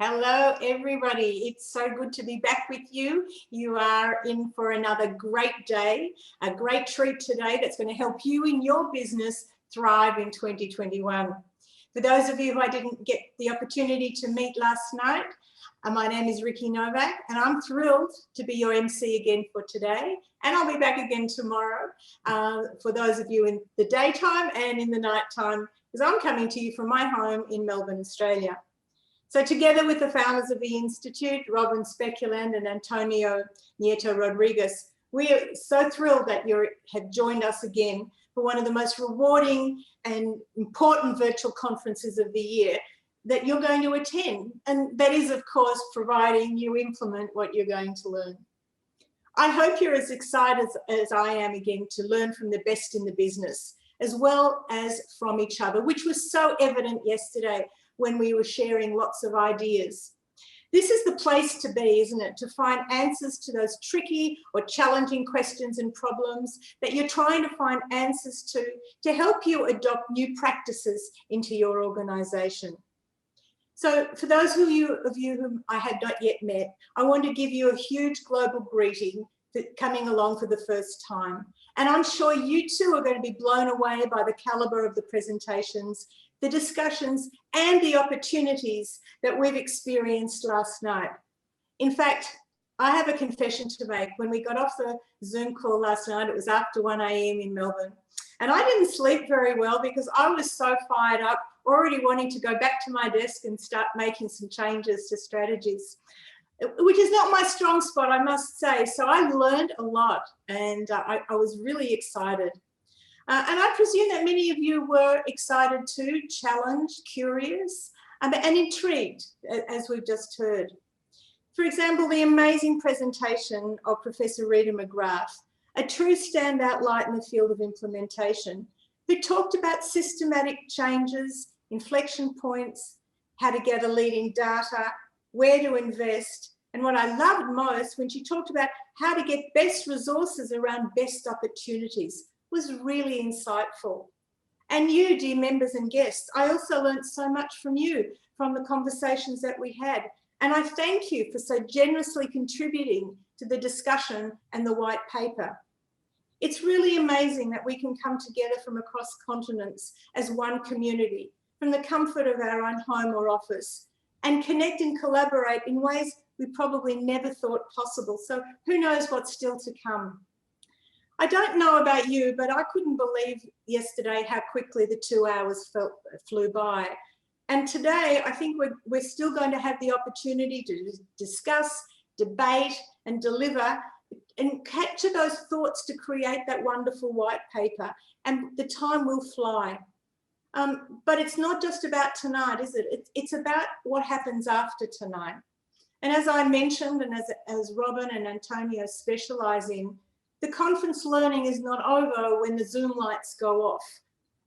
Hello, everybody. It's so good to be back with you. You are in for another great day, a great treat today that's going to help you in your business thrive in 2021. For those of you who I didn't get the opportunity to meet last night, my name is Ricky Novak, and I'm thrilled to be your MC again for today. And I'll be back again tomorrow for those of you in the daytime and in the nighttime, because I'm coming to you from my home in Melbourne, Australia. So together with the founders of the Institute, Robin Speculand and Antonio Nieto-Rodriguez, we are so thrilled that you have joined us again for one of the most rewarding and important virtual conferences of the year that you're going to attend. And that is, of course, providing you implement what you're going to learn. I hope you're as excited as I am again to learn from the best in the business, as well as from each other, which was so evident yesterday when we were sharing lots of ideas. This is the place to be, isn't it? To find answers to those tricky or challenging questions and problems that you're trying to find answers to help you adopt new practices into your organization. So for those of you whom I have not yet met, I want to give you a huge global greeting coming along for the first time. And I'm sure you too are going to be blown away by the caliber of the presentations, the discussions, and the opportunities that we've experienced last night. In fact, I have a confession to make. When we got off the Zoom call last night, it was after 1 a.m. in Melbourne, and I didn't sleep very well because I was so fired up, already wanting to go back to my desk and start making some changes to strategies, which is not my strong spot, I must say. So I learned a lot, and I was really excited. And I presume that many of you were excited too, challenged, curious, and intrigued, as we've just heard. For example, the amazing presentation of Professor Rita McGrath, a true standout light in the field of implementation, who talked about systematic changes, inflection points, how to gather leading data, where to invest, and what I loved most when she talked about how to get best resources around best opportunities, was really insightful. And you, dear members and guests, I also learned so much from you, from the conversations that we had. And I thank you for so generously contributing to the discussion and the white paper. It's really amazing that we can come together from across continents as one community, from the comfort of our own home or office, and connect and collaborate in ways we probably never thought possible. So who knows what's still to come. I don't know about you, but I couldn't believe yesterday how quickly the 2 hours flew by. And today, I think we're still going to have the opportunity to discuss, debate, and deliver, and capture those thoughts to create that wonderful white paper. And the time will fly. But it's not just about tonight, is it? It's about what happens after tonight. And as I mentioned, and as Robin and Antonio specialize in, the conference learning is not over when the Zoom lights go off.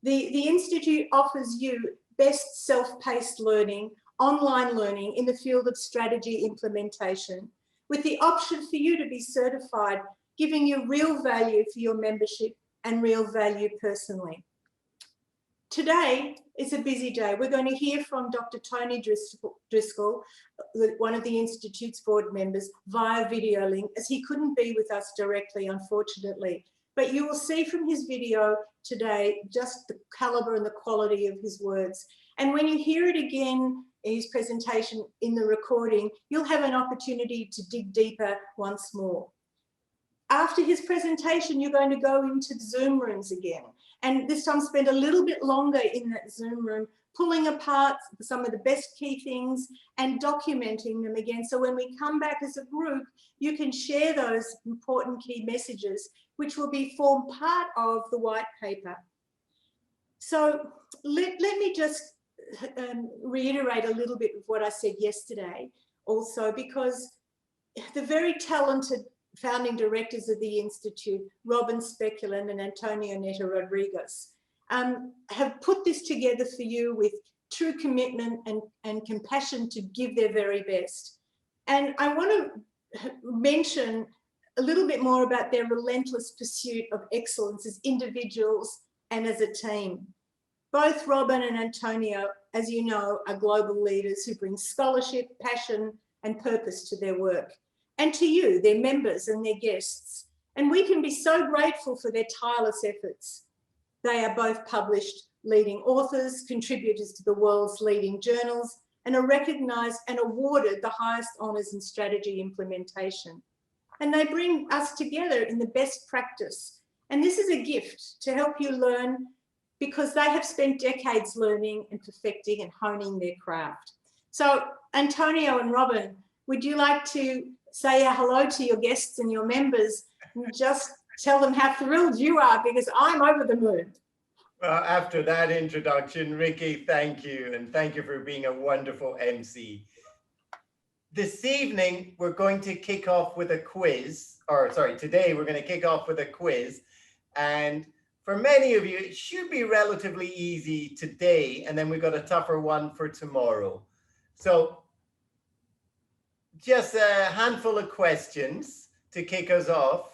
The Institute offers you best self-paced learning, online learning in the field of strategy implementation, with the option for you to be certified, giving you real value for your membership and real value personally. Today is a busy day. We're going to hear from Dr. Tony Driscoll, one of the Institute's board members, via video link, as he couldn't be with us directly, unfortunately. But you will see from his video today just the caliber and the quality of his words. And when you hear it again, his presentation in the recording, you'll have an opportunity to dig deeper once more. After his presentation, you're going to go into the Zoom rooms again, and this time spend a little bit longer in that Zoom room, pulling apart some of the best key things and documenting them again. So when we come back as a group, you can share those important key messages, which will form part of the white paper. So let me just reiterate a little bit of what I said yesterday also, because the very talented founding directors of the Institute, Robin Speculand and Antonio Nieto-Rodriguez, have put this together for you with true commitment and compassion to give their very best. And I want to mention a little bit more about their relentless pursuit of excellence as individuals and as a team. Both Robin and Antonio, as you know, are global leaders who bring scholarship, passion, and purpose to their work. And to you, their members and their guests. And we can be so grateful for their tireless efforts. They are both published leading authors, contributors to the world's leading journals, and are recognised and awarded the highest honours in strategy implementation. And they bring us together in the best practice. And this is a gift to help you learn, because they have spent decades learning and perfecting and honing their craft. So Antonio and Robin, would you like to say hello to your guests and your members and just tell them how thrilled you are, because I'm over the moon. Well, after that introduction, Ricky, thank you. And thank you for being a wonderful MC. This evening, we're going to kick off with a quiz, or sorry, today we're going to kick off with a quiz. And for many of you, it should be relatively easy today, and then we've got a tougher one for tomorrow. So just a handful of questions to kick us off.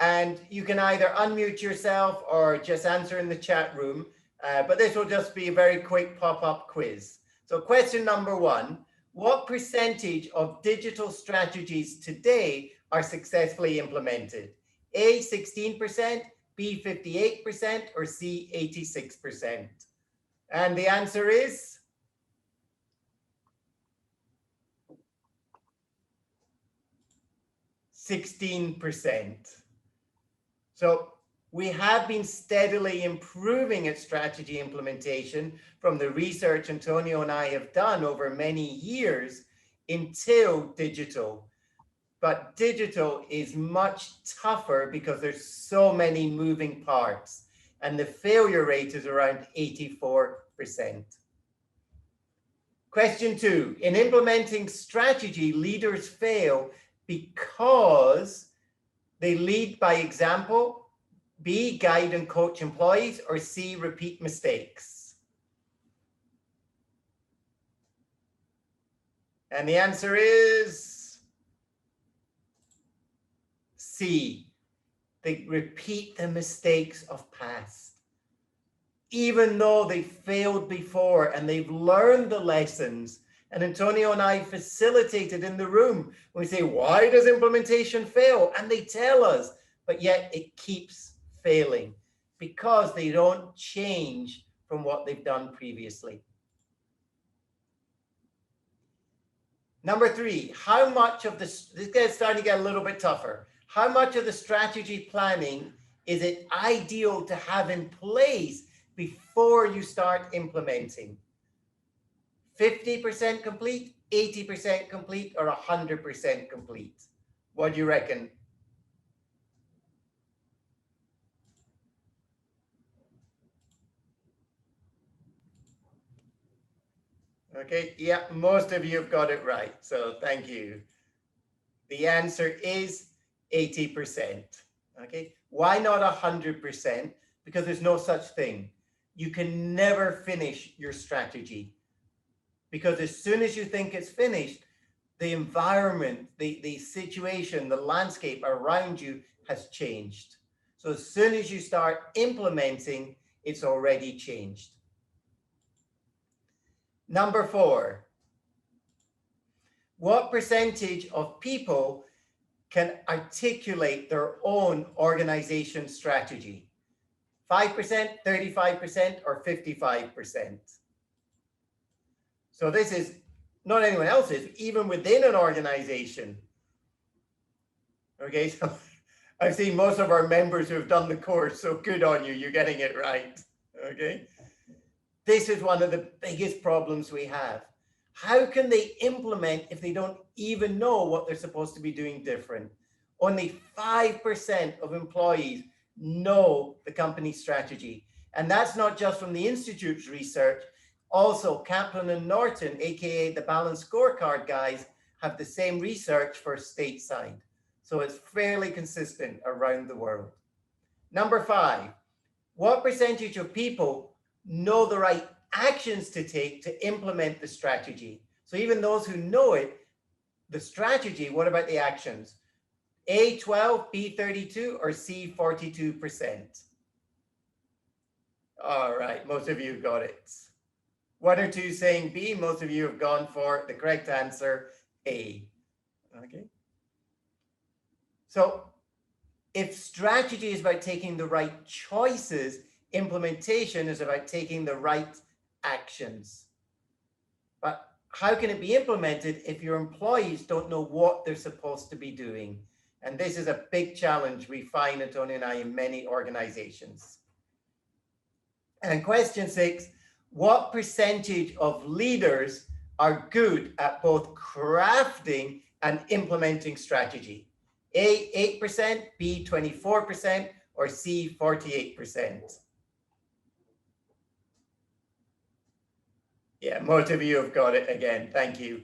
And you can either unmute yourself or just answer in the chat room. But this will just be a very quick pop-up quiz. So question number one, what percentage of digital strategies today are successfully implemented? A, 16%, B, 58%, or C, 86%? And the answer is? %16%. So we have been steadily improving at strategy implementation from the research Antonio and I have done over many years until digital. But digital is much tougher because there's so many moving parts, and the failure rate is around 84%. Question two, in implementing strategy, leaders fail because they lead by example, B, guide and coach employees, or C, repeat mistakes. And the answer is C, they repeat the mistakes of past. Even though they failed before and they've learned the lessons, and Antonio and I facilitated in the room, we say, why does implementation fail? And they tell us, but yet it keeps failing because they don't change from what they've done previously. Number three, how much of this gets starting to get a little bit tougher. How much of the strategy planning is it ideal to have in place before you start implementing? 50% complete, 80% complete, or 100% complete? What do you reckon? Okay, yeah, most of you have got it right, so thank you. The answer is 80%. Okay, why not 100%? Because there's no such thing. You can never finish your strategy, because as soon as you think it's finished, the environment, the situation, the landscape around you has changed. So as soon as you start implementing, it's already changed. Number four, what percentage of people can articulate their own organization strategy? 5%, 35%, or 55%? So this is not anyone else's, even within an organization. Okay, so I've seen most of our members who have done the course, so good on you, you're getting it right, okay? This is one of the biggest problems we have. How can they implement if they don't even know what they're supposed to be doing different? Only 5% of employees know the company's strategy. And that's not just from the Institute's research. Also, Kaplan and Norton, AKA the Balanced Scorecard guys, have the same research for stateside. So it's fairly consistent around the world. Number five, what percentage of people know the right actions to take to implement the strategy? So even those who know it, the strategy, what about the actions? A, 12, B, 32, or C, 42%? All right, most of you got it. 1 or 2 saying B, most of you have gone for the correct answer, A. Okay. So if strategy is about taking the right choices, implementation is about taking the right actions. But how can it be implemented if your employees don't know what they're supposed to be doing? And this is a big challenge we find, Antonio and I, in many organizations. And question 6, what percentage of leaders are good at both crafting and implementing strategy? A, 8%, B, 24%, or C, 48%? Yeah, most of you have got it again. Thank you.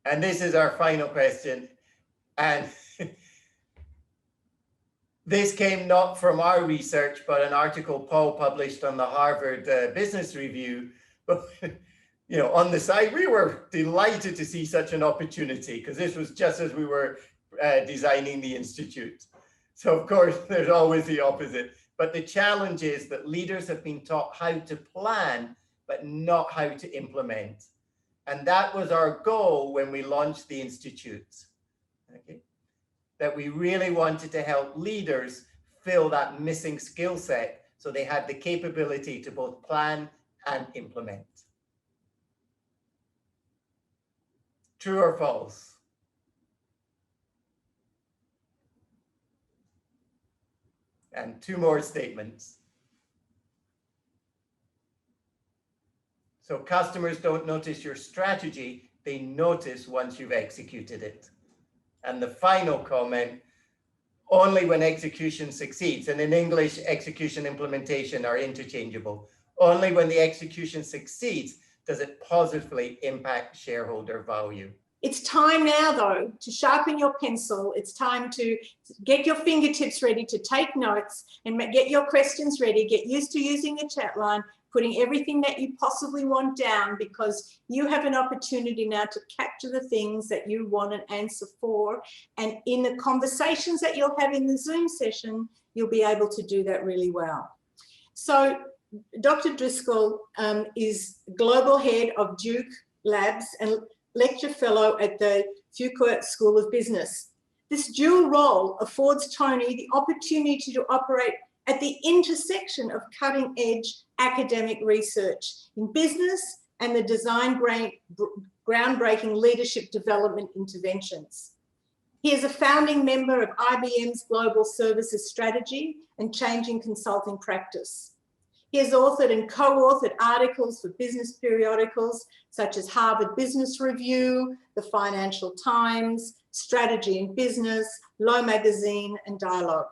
And this is our final question. And this came not from our research, but an article Paul published on the Harvard Business Review. But you know, on the side, we were delighted to see such an opportunity because this was just as we were designing the Institute. So of course, there's always the opposite. But the challenge is that leaders have been taught how to plan, but not how to implement. And that was our goal when we launched the Institute. Okay. That we really wanted to help leaders fill that missing skill set so they had the capability to both plan and implement. True or false? And 2 more statements. So customers don't notice your strategy, they notice once you've executed it. And the final comment, only when execution succeeds, and in English, execution implementation are interchangeable. Only when the execution succeeds does it positively impact shareholder value. It's time now, though, to sharpen your pencil. It's time to get your fingertips ready to take notes and get your questions ready. Get used to using the chat line, putting everything that you possibly want down, because you have an opportunity now to capture the things that you want an answer for. And in the conversations that you'll have in the Zoom session, you'll be able to do that really well. So Dr. Driscoll is Global Head of Duke Labs and Lecture Fellow at the Fuqua School of Business. This dual role affords Tony the opportunity to operate at the intersection of cutting-edge academic research in business and the design groundbreaking leadership development interventions. He is a founding member of IBM's Global Services Strategy and Changing Consulting Practice. He has authored and co-authored articles for business periodicals such as Harvard Business Review, the Financial Times, Strategy in Business, Low Magazine, and Dialogue.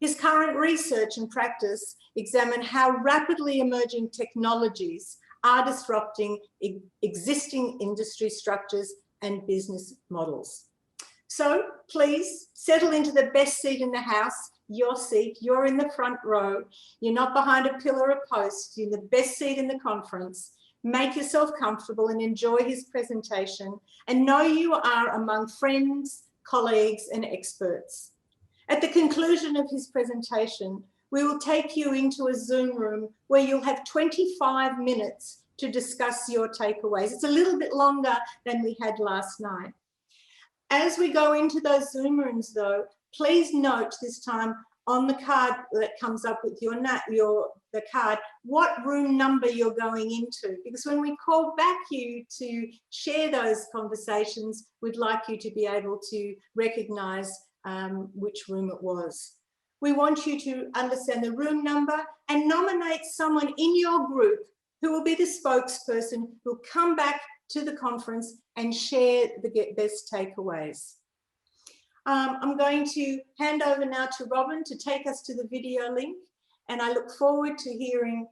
His current research and practice examine how rapidly emerging technologies are disrupting existing industry structures and business models. So please settle into the best seat in the house, your seat. You're in the front row. You're not behind a pillar or post. You're in the best seat in the conference. Make yourself comfortable and enjoy his presentation, and know you are among friends, colleagues, and experts. At the conclusion of his presentation, we will take you into a Zoom room where you'll have 25 minutes to discuss your takeaways. It's a little bit longer than we had last night. As we go into those Zoom rooms, though, please note this time on the card that comes up with the card, what room number you're going into. Because when we call back you to share those conversations, we'd like you to be able to recognize which room it was. We want you to understand the room number and nominate someone in your group who will be the spokesperson who'll come back to the conference and share the best takeaways. I'm going to hand over now to Robin to take us to the video link, and I look forward to hearing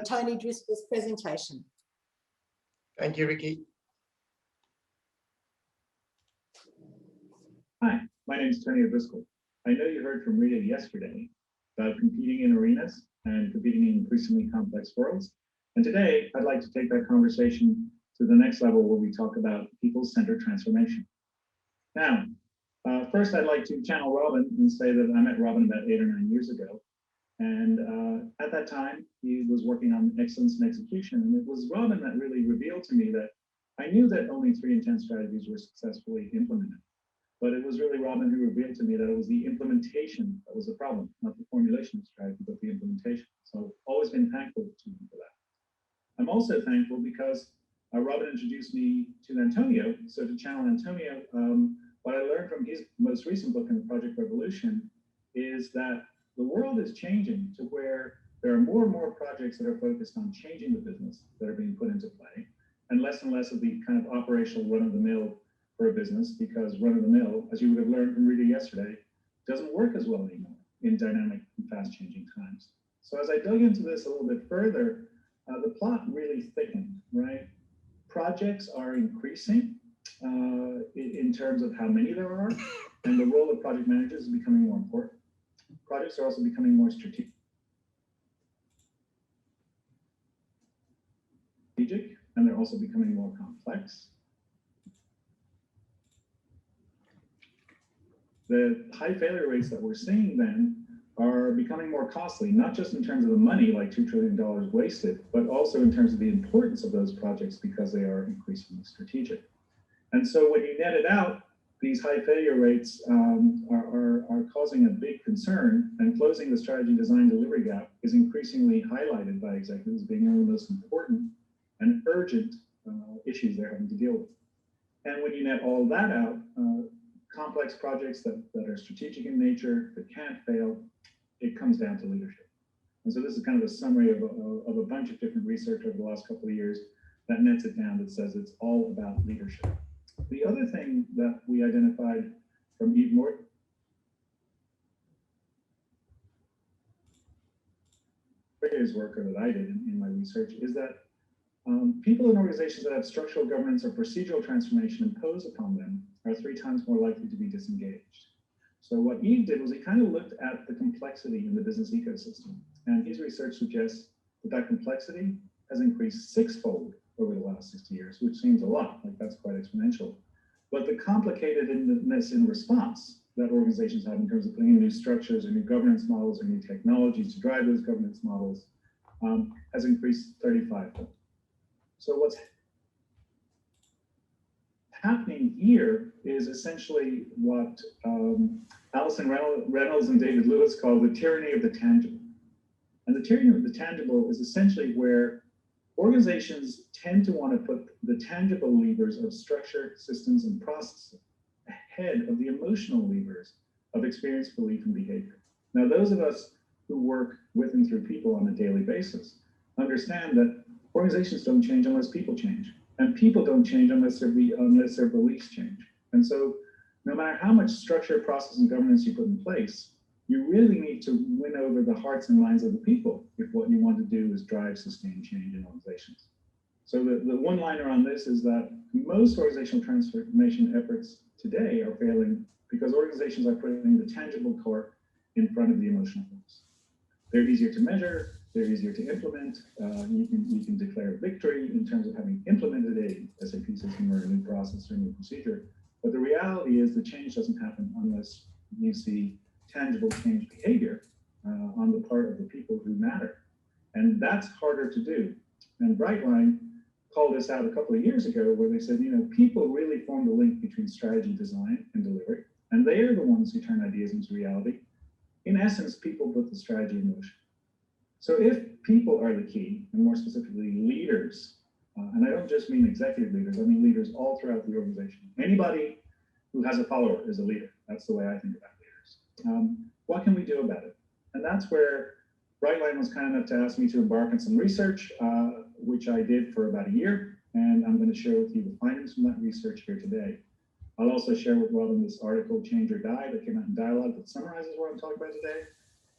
Tony Driscoll's presentation. Thank you, Ricky. Hi, my name is Tony Driscoll. I know you heard from Rita yesterday about competing in arenas and competing in increasingly complex worlds. And today, I'd like to take that conversation to the next level where we talk about people-centered transformation. Now, first, I'd like to channel Robin and say that I met Robin about 8 or 9 years ago. And at that time, he was working on excellence and execution. And it was Robin that really revealed to me that I knew that only 3 in 10 strategies were successfully implemented. But it was really Robin who revealed to me that it was the implementation that was the problem, not the formulation of strategy, but the implementation. So I've always been thankful to him for that. I'm also thankful because Robin introduced me to Antonio. So to channel Antonio, what I learned from his most recent book in Project Revolution is that the world is changing to where there are more and more projects that are focused on changing the business that are being put into play, and less of the kind of operational run-of-the-mill for a business, because run-of-the-mill, as you would have learned from Rita yesterday, doesn't work as well anymore in dynamic and fast-changing times. So as I dug into this a little bit further, the plot really thickened, right? Projects are increasing in terms of how many there are, and the role of project managers is becoming more important. Projects are also becoming more strategic, and they're also becoming more complex. The high failure rates that we're seeing then are becoming more costly, not just in terms of the money, like $2 trillion wasted, but also in terms of the importance of those projects because they are increasingly strategic. And so when you net it out, these high failure rates are causing a big concern, and closing the strategy design delivery gap is increasingly highlighted by executives being one of the most important and urgent issues they're having to deal with. And when you net all that out, complex projects that are strategic in nature, that can't fail, it comes down to leadership. And so this is kind of a summary of a bunch of different research over the last couple of years that nets it down, that says it's all about leadership. The other thing that we identified from Eve Morton's work, or that I did in my research, is that people in organizations that have structural governance or procedural transformation imposed upon them are 3 times more likely to be disengaged. So what Eve did was he kind of looked at the complexity in the business ecosystem, and his research suggests that complexity has increased 6-fold over the last 60 years, which seems a lot, like that's quite exponential. But the complicatedness in response that organizations have in terms of putting in new structures or new governance models or new technologies to drive those governance models has increased 35-fold. So what's happening here is essentially what Alison Reynolds and David Lewis call the tyranny of the tangible. And the tyranny of the tangible is essentially where organizations tend to want to put the tangible levers of structure, systems, and processes ahead of the emotional levers of experience, belief, and behavior. Now, those of us who work with and through people on a daily basis understand that organizations don't change unless people change, and people don't change unless their beliefs change. And so no matter how much structure, process, and governance you put in place, you really need to win over the hearts and minds of the people if what you want to do is drive sustained change in organizations. So the one-liner on this is that most organizational transformation efforts today are failing because organizations are putting the tangible core in front of the emotional ones. They're easier to measure, they're easier to implement. You can declare victory in terms of having implemented a SAP system or a new process or a new procedure. But the reality is the change doesn't happen unless you see tangible change behavior on the part of the people who matter. And that's harder to do. And Brightline called this out a couple of years ago where they said, people really form the link between strategy, design, and delivery. And they are the ones who turn ideas into reality. In essence, people put the strategy in motion. So if people are the key, and more specifically leaders, and I don't just mean executive leaders, I mean leaders all throughout the organization. Anybody who has a follower is a leader. That's the way I think about leaders. What can we do about it? And that's where Brightline was kind enough to ask me to embark on some research, which I did for about a year. And I'm going to share with you the findings from that research here today. I'll also share with Robin this article, Change or Die, that came out in Dialogue that summarizes what I'm talking about today.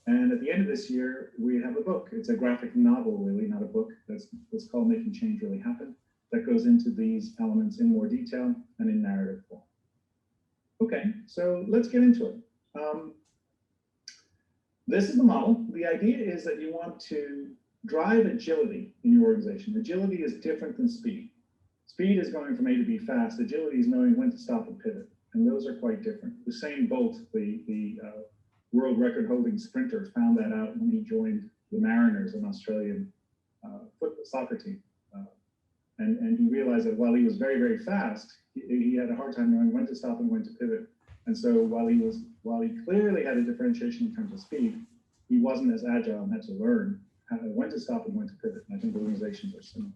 And at the end of this year, we have a book. It's a graphic novel, really, not a book. That's called Making Change Really Happen. That goes into these elements in more detail and in narrative form. Okay, so let's get into it. This is the model. The idea is that you want to drive agility in your organization. Agility is different than speed. Speed is going from A to B fast. Agility is knowing when to stop and pivot. And those are quite different. Usain Bolt, the world record holding sprinter found that out when he joined the Mariners, an Australian soccer team. And he realized that while he was very, very fast, he had a hard time knowing when to stop and when to pivot. And so while he clearly had a differentiation in terms of speed, he wasn't as agile and had to learn when to stop and when to pivot. And I think organizations are similar.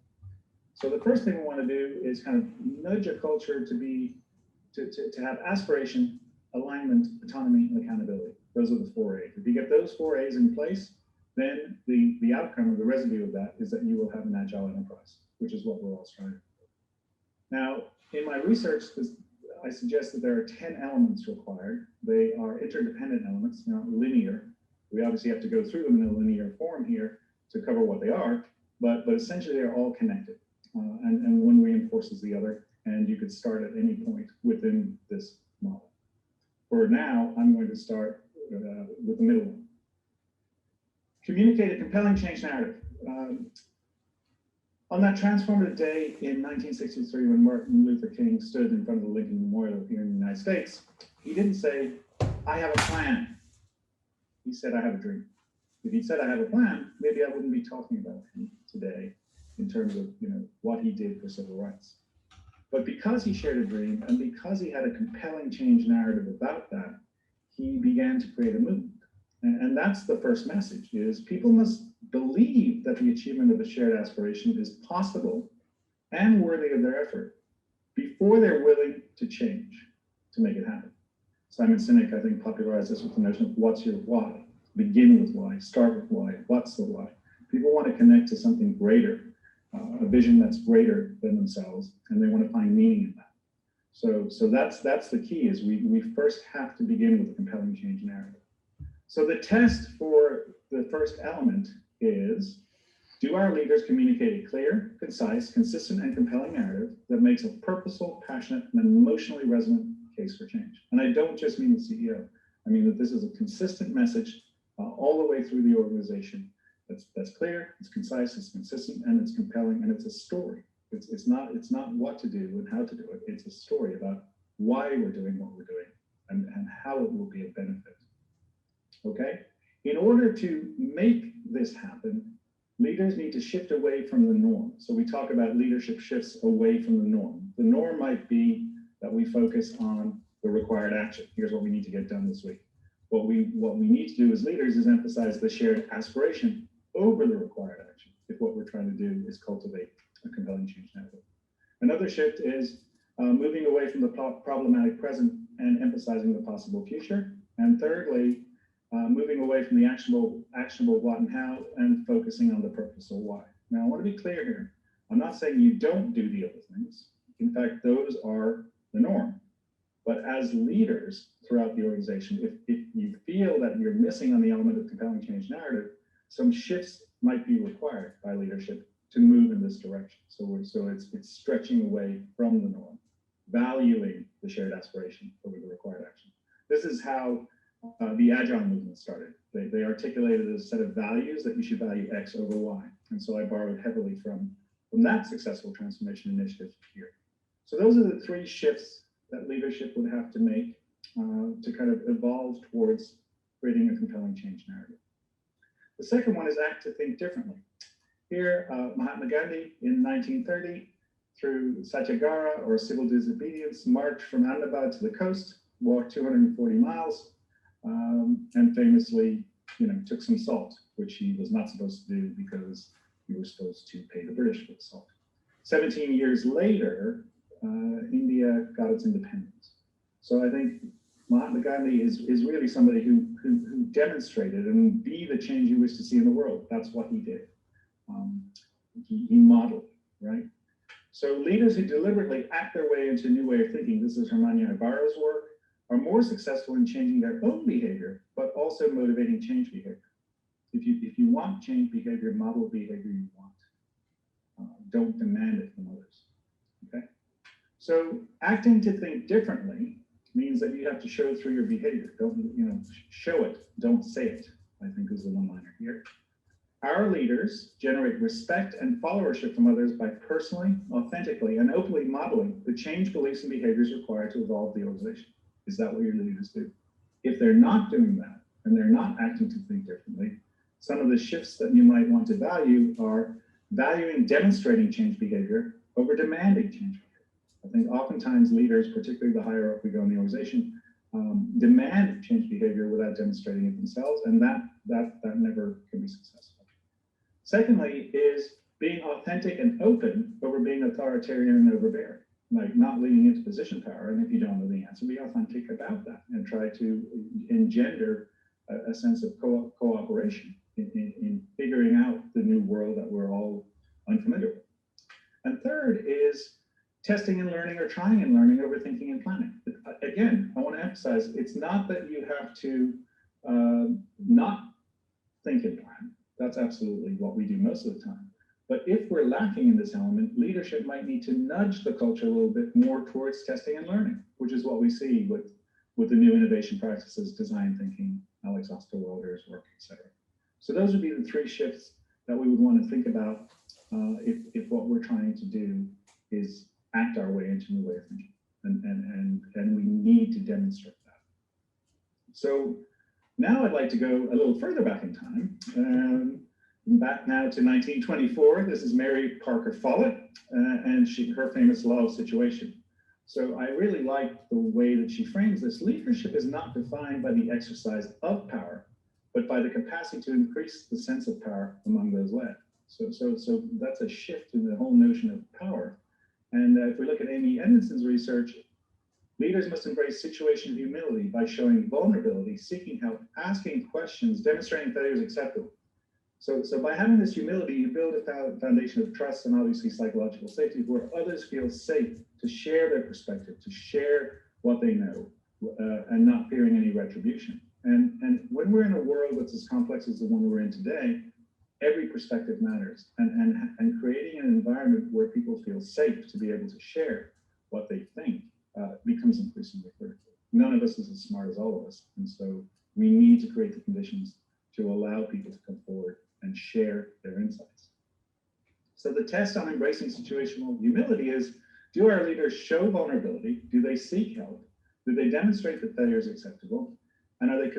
So the first thing we want to do is kind of nudge a culture to have aspiration, alignment, autonomy, and accountability. Those are the 4 A's. If you get those 4 A's in place, then the outcome or the residue of that is that you will have an agile enterprise, which is what we're all striving for. Now, in my research, I suggest that there are 10 elements required. They are interdependent elements, not linear. We obviously have to go through them in a linear form here to cover what they are, but essentially they're all connected. And one reinforces the other, and you could start at any point within this model. For now, I'm going to start with the middle one. Communicate a compelling change narrative. On that transformative day in 1963, when Martin Luther King stood in front of the Lincoln Memorial here in the United States, he didn't say, "I have a plan." He said, "I have a dream." If he'd said, "I have a plan," maybe I wouldn't be talking about him today in terms of what he did for civil rights. But because he shared a dream and because he had a compelling change narrative about that, he began to create a movement. And that's the first message, is people must believe that the achievement of a shared aspiration is possible and worthy of their effort before they're willing to change to make it happen. Simon Sinek, I think, popularized this with the notion of what's your why? Begin with why, start with why, what's the why? People want to connect to something greater, a vision that's greater than themselves, and they want to find meaning in that. So that's the key, is we first have to begin with a compelling change narrative. So the test for the first element is, do our leaders communicate a clear, concise, consistent, and compelling narrative that makes a purposeful, passionate, and emotionally resonant case for change? And I don't just mean the CEO. I mean that this is a consistent message all the way through the organization that's clear, it's concise, it's consistent, and it's compelling, and it's a story. It's not what to do and how to do it. It's a story about why we're doing what we're doing and how it will be a benefit. Okay? In order to make this happen, leaders need to shift away from the norm. So we talk about leadership shifts away from the norm. The norm might be that we focus on the required action. Here's what we need to get done this week. What we need to do as leaders is emphasize the shared aspiration over the required action, if what we're trying to do is cultivate a compelling change narrative. Another shift is moving away from the problematic present and emphasizing the possible future. And thirdly, moving away from the actionable what and how and focusing on the purposeful why. Now, I want to be clear here. I'm not saying you don't do the other things. In fact, those are the norm. But as leaders throughout the organization, if you feel that you're missing on the element of compelling change narrative, some shifts might be required by leadership to move in this direction. So it's stretching away from the norm, valuing the shared aspiration over the required action. This is how the Agile movement started. They articulated a set of values that you should value X over Y. And so I borrowed heavily from that successful transformation initiative here. So those are the 3 shifts that leadership would have to make to kind of evolve towards creating a compelling change narrative. The second one is act to think differently. Here, Mahatma Gandhi in 1930, through Satyagraha, or civil disobedience, marched from Ahmedabad to the coast, walked 240 miles, and famously, took some salt, which he was not supposed to do because he was supposed to pay the British for the salt. 17 years later, India got its independence. So I think Mahatma Gandhi is really somebody who demonstrated and be the change you wish to see in the world. That's what he did. He modeled, right? So leaders who deliberately act their way into a new way of thinking, this is Hermione Ibarra's work, are more successful in changing their own behavior, but also motivating change behavior. If you want change behavior, model behavior you want. Don't demand it from others, okay? So acting to think differently means that you have to show through your behavior. Don't, show it, don't say it, I think is the one-liner here. Our leaders generate respect and followership from others by personally, authentically, and openly modeling the change beliefs and behaviors required to evolve the organization. Is that what your leaders do? If they're not doing that, and they're not acting to think differently, some of the shifts that you might want to value are valuing demonstrating change behavior over demanding change behavior. I think oftentimes leaders, particularly the higher up we go in the organization, demand change behavior without demonstrating it themselves, and that never can be successful. Secondly is being authentic and open over being authoritarian and overbearing, like not leaning into position power. And if you don't know the answer, be authentic about that and try to engender a sense of cooperation in figuring out the new world that we're all unfamiliar with. And third is testing and learning or trying and learning over thinking and planning. Again, I want to emphasize, it's not that you have to not think and plan. That's absolutely what we do most of the time. But if we're lacking in this element, leadership might need to nudge the culture a little bit more towards testing and learning, which is what we see with the new innovation practices, design thinking, Alex Osterwalder's work, etc. So those would be the three shifts that we would want to think about if what we're trying to do is act our way into new way of thinking, and we need to demonstrate that. So now I'd like to go a little further back in time. Back now to 1924, this is Mary Parker Follett, and her famous law of situation. So I really like the way that she frames this. Leadership is not defined by the exercise of power, but by the capacity to increase the sense of power among those led. So that's a shift in the whole notion of power. And if we look at Amy Edmondson's research, leaders must embrace situational humility by showing vulnerability, seeking help, asking questions, demonstrating failure is acceptable. So by having this humility, you build a foundation of trust and obviously psychological safety where others feel safe to share their perspective, to share what they know, and not fearing any retribution. And when we're in a world that's as complex as the one we're in today, every perspective matters. And creating an environment where people feel safe to be able to share what they think becomes increasingly critical. None of us is as smart as all of us. And so we need to create the conditions to allow people to come forward and share their insights. So the test on embracing situational humility is, do our leaders show vulnerability? Do they seek help? Do they demonstrate that failure is acceptable? And are they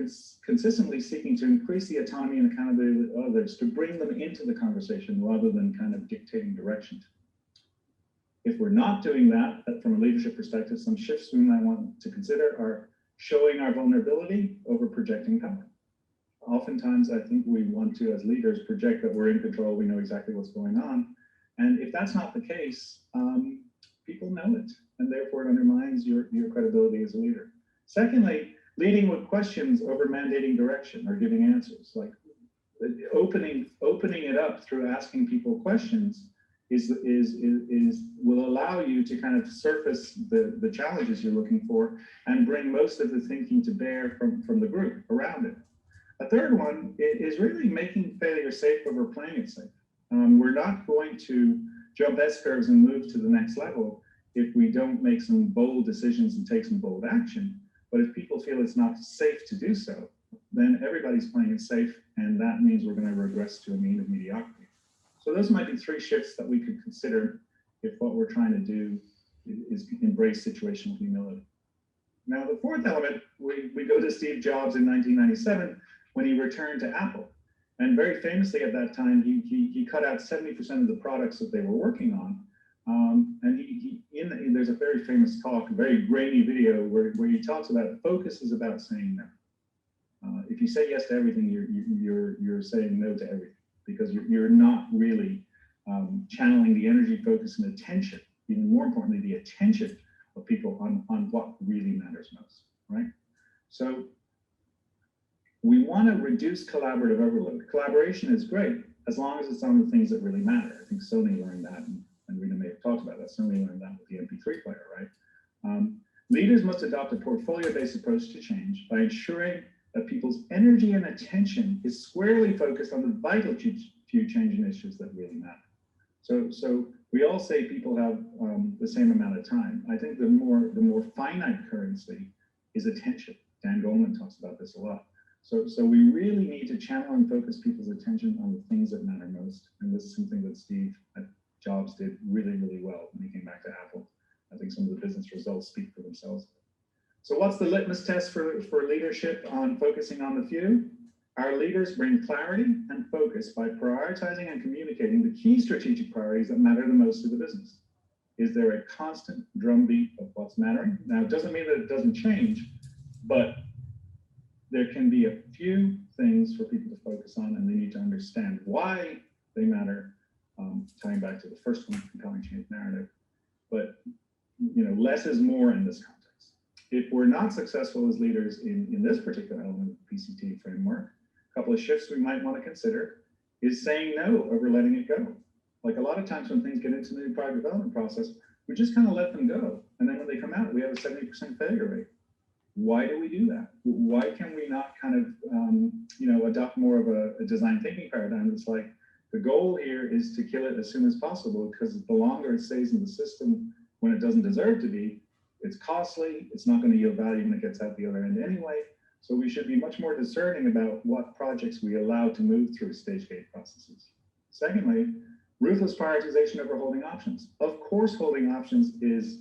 consistently seeking to increase the autonomy and accountability of others to bring them into the conversation rather than kind of dictating direction? If we're not doing that, from a leadership perspective, some shifts we might want to consider are showing our vulnerability over projecting power. Oftentimes, I think we want to, as leaders, project that we're in control, we know exactly what's going on. And if that's not the case, people know it, and therefore it undermines your credibility as a leader. Secondly, leading with questions over mandating direction or giving answers, like opening it up through asking people questions will allow you to kind of surface the challenges you're looking for and bring most of the thinking to bear from the group around it. A third one is really making failure safe over playing it safe. We're not going to jump S-curves and move to the next level if we don't make some bold decisions and take some bold action. But if people feel it's not safe to do so, then everybody's playing it safe, and that means we're going to regress to a mean of mediocrity. So those might be three shifts that we could consider if what we're trying to do is embrace situational humility. Now, the fourth element, we go to Steve Jobs in 1997 when he returned to Apple. And very famously at that time, he cut out 70% of the products that they were working on. And there's a very famous talk, a very grainy video where he talks about focus is about saying no. If you say yes to everything, you're saying no to everything because you're not really channeling the energy, focus, and attention, even more importantly, the attention of people on what really matters most, right? So we want to reduce collaborative overload. Collaboration is great as long as it's on the things that really matter. I think Sony learned that, and Rita may have talked about that. Sony learned that with the MP3 player, right? Leaders must adopt a portfolio-based approach to change by ensuring that people's energy and attention is squarely focused on the vital few change initiatives that really matter. So we all say people have the same amount of time. I think the more finite currency is attention. Dan Goleman talks about this a lot. So we really need to channel and focus people's attention on the things that matter most. And this is something that Steve Jobs did really, really well when he came back to Apple. I think some of the business results speak for themselves. So what's the litmus test for leadership on focusing on the few? Our leaders bring clarity and focus by prioritizing and communicating the key strategic priorities that matter the most to the business. Is there a constant drumbeat of what's mattering? Now, it doesn't mean that it doesn't change, but there can be a few things for people to focus on, and they need to understand why they matter, tying back to the first one, compelling change narrative. But less is more in this context. If we're not successful as leaders in this particular element of the PCT framework, a couple of shifts we might want to consider is saying no over letting it go. Like a lot of times when things get into the new product development process, we just kind of let them go. And then when they come out, we have a 70% failure rate. Why do we do that? Why can we not kind of, adopt more of a design thinking paradigm? It's like the goal here is to kill it as soon as possible, because the longer it stays in the system when it doesn't deserve to be, it's costly, it's not going to yield value when it gets out the other end anyway. So we should be much more discerning about what projects we allow to move through stage gate processes. Secondly, ruthless prioritization over holding options. Of course, holding options is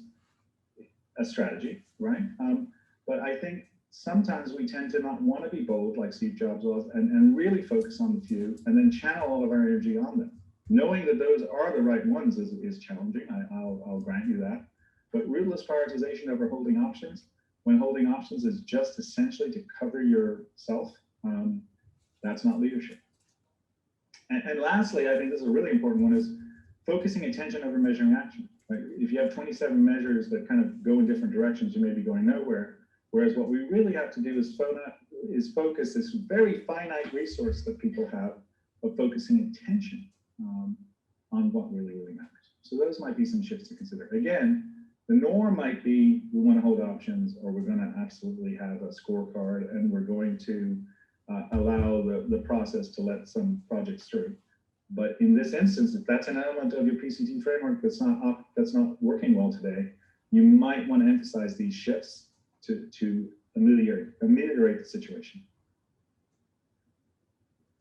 a strategy, right? But I think sometimes we tend to not want to be bold like Steve Jobs was and really focus on the few and then channel all of our energy on them. Knowing that those are the right ones is challenging, I'll grant you that. But ruthless prioritization over holding options, when holding options is just essentially to cover yourself, that's not leadership. And lastly, I think this is a really important one, is focusing attention over measuring action. Right? If you have 27 measures that kind of go in different directions, you may be going nowhere. Whereas what we really have to do is focus this very finite resource that people have of focusing attention on what really matters. So those might be some shifts to consider. Again, the norm might be we want to hold options, or we're going to absolutely have a scorecard, and we're going to allow the process to let some projects through. But in this instance, if that's an element of your PCT framework that's not working well today, you might want to emphasize these shifts to ameliorate the situation.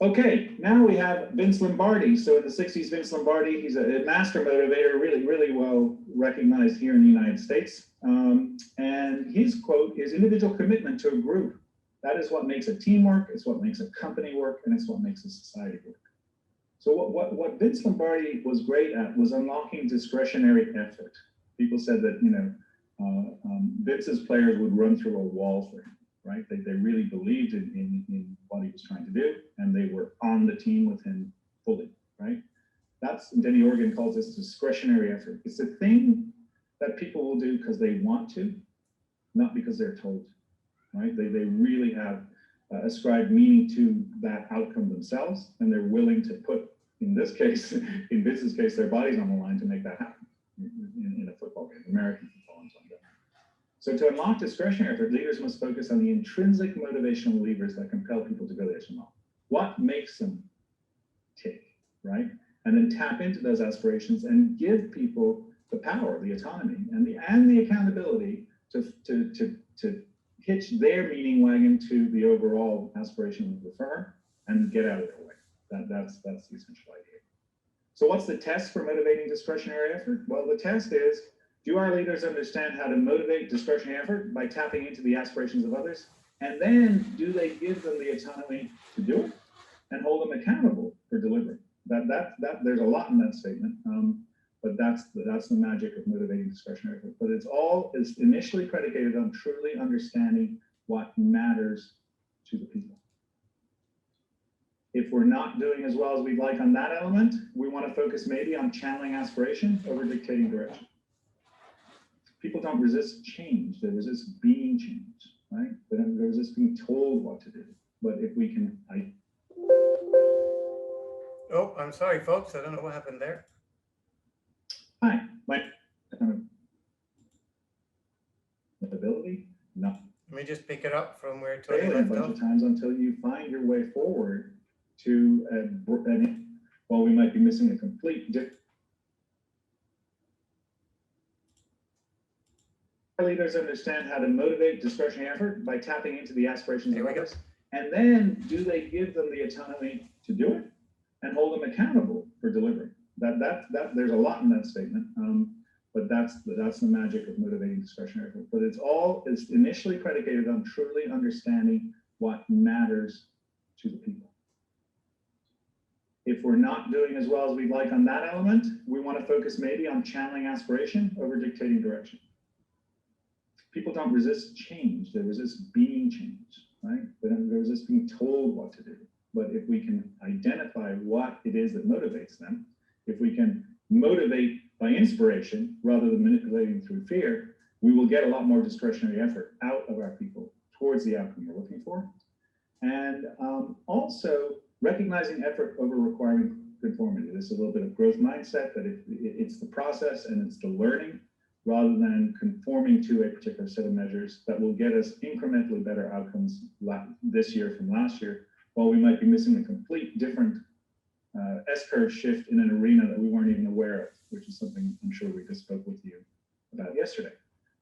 Okay, now we have Vince Lombardi. So in the 60s, Vince Lombardi, he's a master motivator, really well recognized here in the United States. And his quote is, individual commitment to a group. That is what makes a team work, it's what makes a company work, and it's what makes a society work. So what Vince Lombardi was great at was unlocking discretionary effort. People said that, Vince's players would run through a wall for him, right? They really believed in what he was trying to do, and they were on the team with him fully, right? That's, Denny Organ calls this discretionary effort. It's a thing that people will do because they want to, not because they're told, right? They really have ascribed meaning to that outcome themselves, and they're willing to put, in this case, in Vince's case, their bodies on the line to make that happen in a football game, American football and something. So to unlock discretionary effort, leaders must focus on the intrinsic motivational levers that compel people to go the extra mile. What makes them tick, right? And then tap into those aspirations and give people the power, the autonomy, and the accountability to hitch their meaning wagon to the overall aspiration of the firm and get out of their way. That's the essential idea. So what's the test for motivating discretionary effort? Well, the test is, do our leaders understand how to motivate discretionary effort by tapping into the aspirations of others? And then do they give them the autonomy to do it and hold them accountable for delivering? There's a lot in that statement, but that's the magic of motivating discretionary effort. But it's initially predicated on truly understanding what matters to the people. If we're not doing as well as we'd like on that element, we want to focus maybe on channeling aspiration over dictating direction. People don't resist change, they resist being changed, right? They resist being told what to do. But if we can, Oh, I'm sorry, folks. I don't know what happened there. Hi, my ability, no. Let me just pick it up from where Tony Failing a left bunch off. of times until you find your way forward to, well, we might be missing a complete Our leaders understand how to motivate discretionary effort by tapping into the aspirations of others. And then do they give them the autonomy to do it and hold them accountable for delivering? There's a lot in that statement, But that's the magic of motivating discretionary effort. But it's initially predicated on truly understanding what matters to the people. If we're not doing as well as we'd like on that element, we want to focus maybe on channeling aspiration over dictating direction. People don't resist change, they resist being changed, right? They don't resist being told what to do. But if we can identify what it is that motivates them, if we can motivate by inspiration rather than manipulating through fear, we will get a lot more discretionary effort out of our people towards the outcome we're looking for. And also recognizing effort over requiring conformity. This is a little bit of growth mindset, that it's the process and it's the learning rather than conforming to a particular set of measures that will get us incrementally better outcomes this year from last year, while we might be missing a complete different S-curve shift in an arena that we weren't even aware of, which is something I'm sure we just spoke with you about yesterday.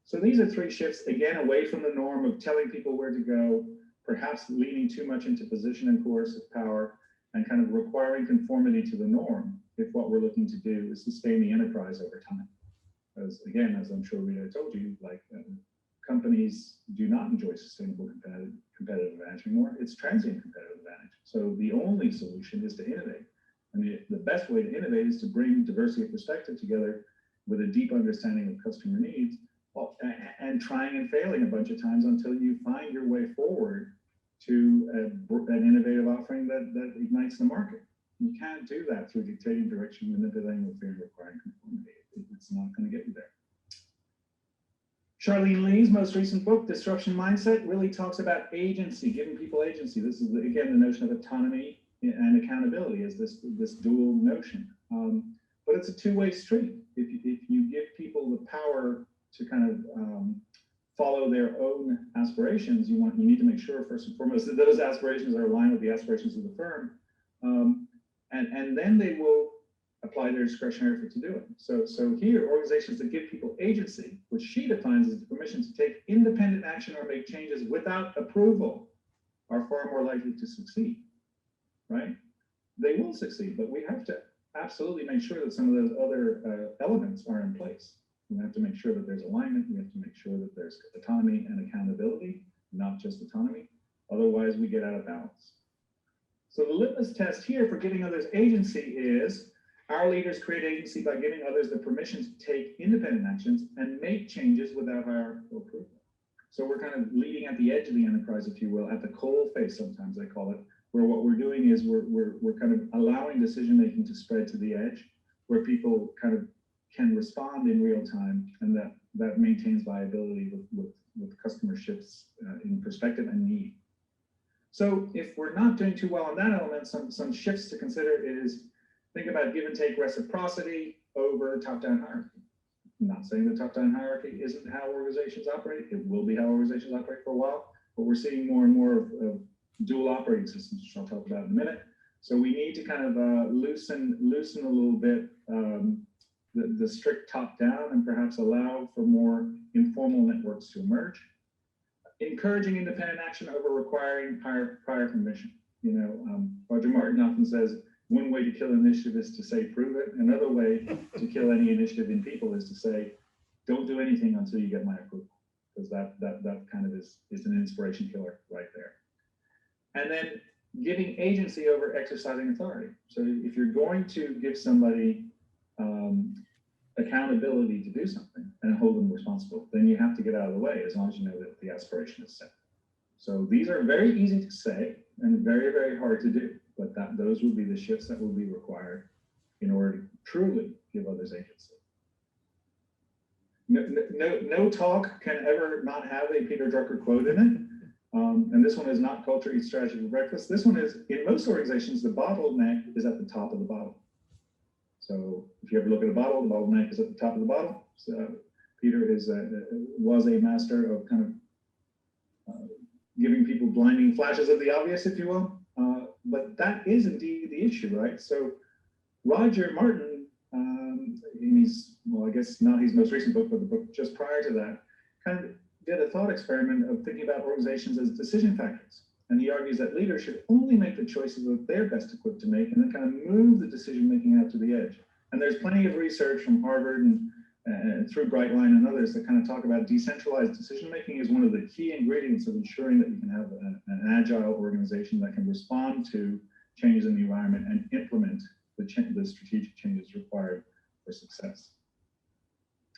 So these are three shifts, again, away from the norm of telling people where to go, perhaps leaning too much into position and coercive power, and kind of requiring conformity to the norm if what we're looking to do is sustain the enterprise over time. As again, as I'm sure Rita told you, like companies do not enjoy sustainable competitive advantage anymore. It's transient competitive advantage. So the only solution is to innovate. And the best way to innovate is to bring diversity of perspective together with a deep understanding of customer needs, and trying and failing a bunch of times until you find your way forward to an innovative offering that ignites the market. You can't do that through dictating direction, manipulating with fear, requiring conformity. It's not going to get you there. Charlene Lee's most recent book, Disruption Mindset, really talks about agency, giving people agency. This is, again, the notion of autonomy and accountability is this dual notion. But it's a two-way street. If you give people the power to kind of follow their own aspirations, you need to make sure, first and foremost, that those aspirations are aligned with the aspirations of the firm. And then they will apply their discretionary effort to do it. So here, organizations that give people agency, which she defines as the permission to take independent action or make changes without approval, are far more likely to succeed, right? They will succeed, but we have to absolutely make sure that some of those other elements are in place. We have to make sure that there's alignment. We have to make sure that there's autonomy and accountability, not just autonomy. Otherwise, we get out of balance. So the litmus test here for giving others agency is, our leaders create agency by giving others the permission to take independent actions and make changes without our approval. So we're kind of leading at the edge of the enterprise, if you will, at the coal face, sometimes I call it, where what we're doing is we're kind of allowing decision-making to spread to the edge, where people kind of can respond in real time, and that maintains viability with customer shifts in perspective and need. So if we're not doing too well on that element, some shifts to consider is, think about give and take reciprocity over top-down hierarchy. I'm not saying the top-down hierarchy isn't how organizations operate. It will be how organizations operate for a while, but we're seeing more and more of dual operating systems, which I'll talk about in a minute. So we need to kind of loosen a little bit the strict top-down and perhaps allow for more informal networks to emerge. Encouraging independent action over requiring prior permission. Roger Martin often says, one way to kill an initiative is to say, prove it. Another way to kill any initiative in people is to say, don't do anything until you get my approval, because that kind of is an inspiration killer right there. And then giving agency over exercising authority. So if you're going to give somebody accountability to do something and hold them responsible, then you have to get out of the way as long as you know that the aspiration is set. So these are very easy to say and very, very hard to do, but those will be the shifts that will be required in order to truly give others agency. No talk can ever not have a Peter Drucker quote in it. And this one is not culture eats strategy for breakfast. This one is, in most organizations, the bottleneck is at the top of the bottle. So if you ever look at a bottle, the bottleneck is at the top of the bottle. So Peter was a master of kind of giving people blinding flashes of the obvious, if you will. But that is indeed the issue, right? So Roger Martin, in his, well, I guess not his most recent book, but the book just prior to that, kind of did a thought experiment of thinking about organizations as decision factors. And he argues that leaders should only make the choices that they're best equipped to make, and then kind of move the decision making out to the edge. And there's plenty of research from Harvard and and through Brightline and others that kind of talk about decentralized decision-making is one of the key ingredients of ensuring that you can have an agile organization that can respond to changes in the environment and implement the strategic changes required for success.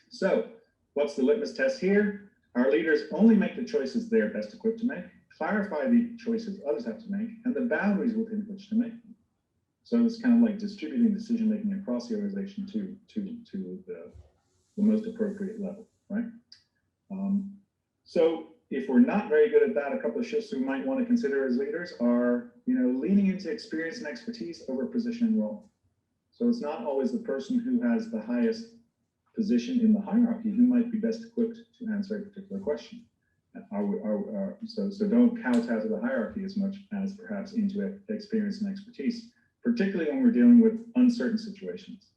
So what's the litmus test here? Our leaders only make the choices they're best equipped to make, clarify the choices others have to make, and the boundaries within which to make them. So it's kind of like distributing decision-making across the organization to the most appropriate level, right? So if we're not very good at that, a couple of shifts we might want to consider as leaders are, leaning into experience and expertise over position and role. So it's not always the person who has the highest position in the hierarchy who might be best equipped to answer a particular question. So don't kowtow to the hierarchy as much as perhaps into experience and expertise, particularly when we're dealing with uncertain situations.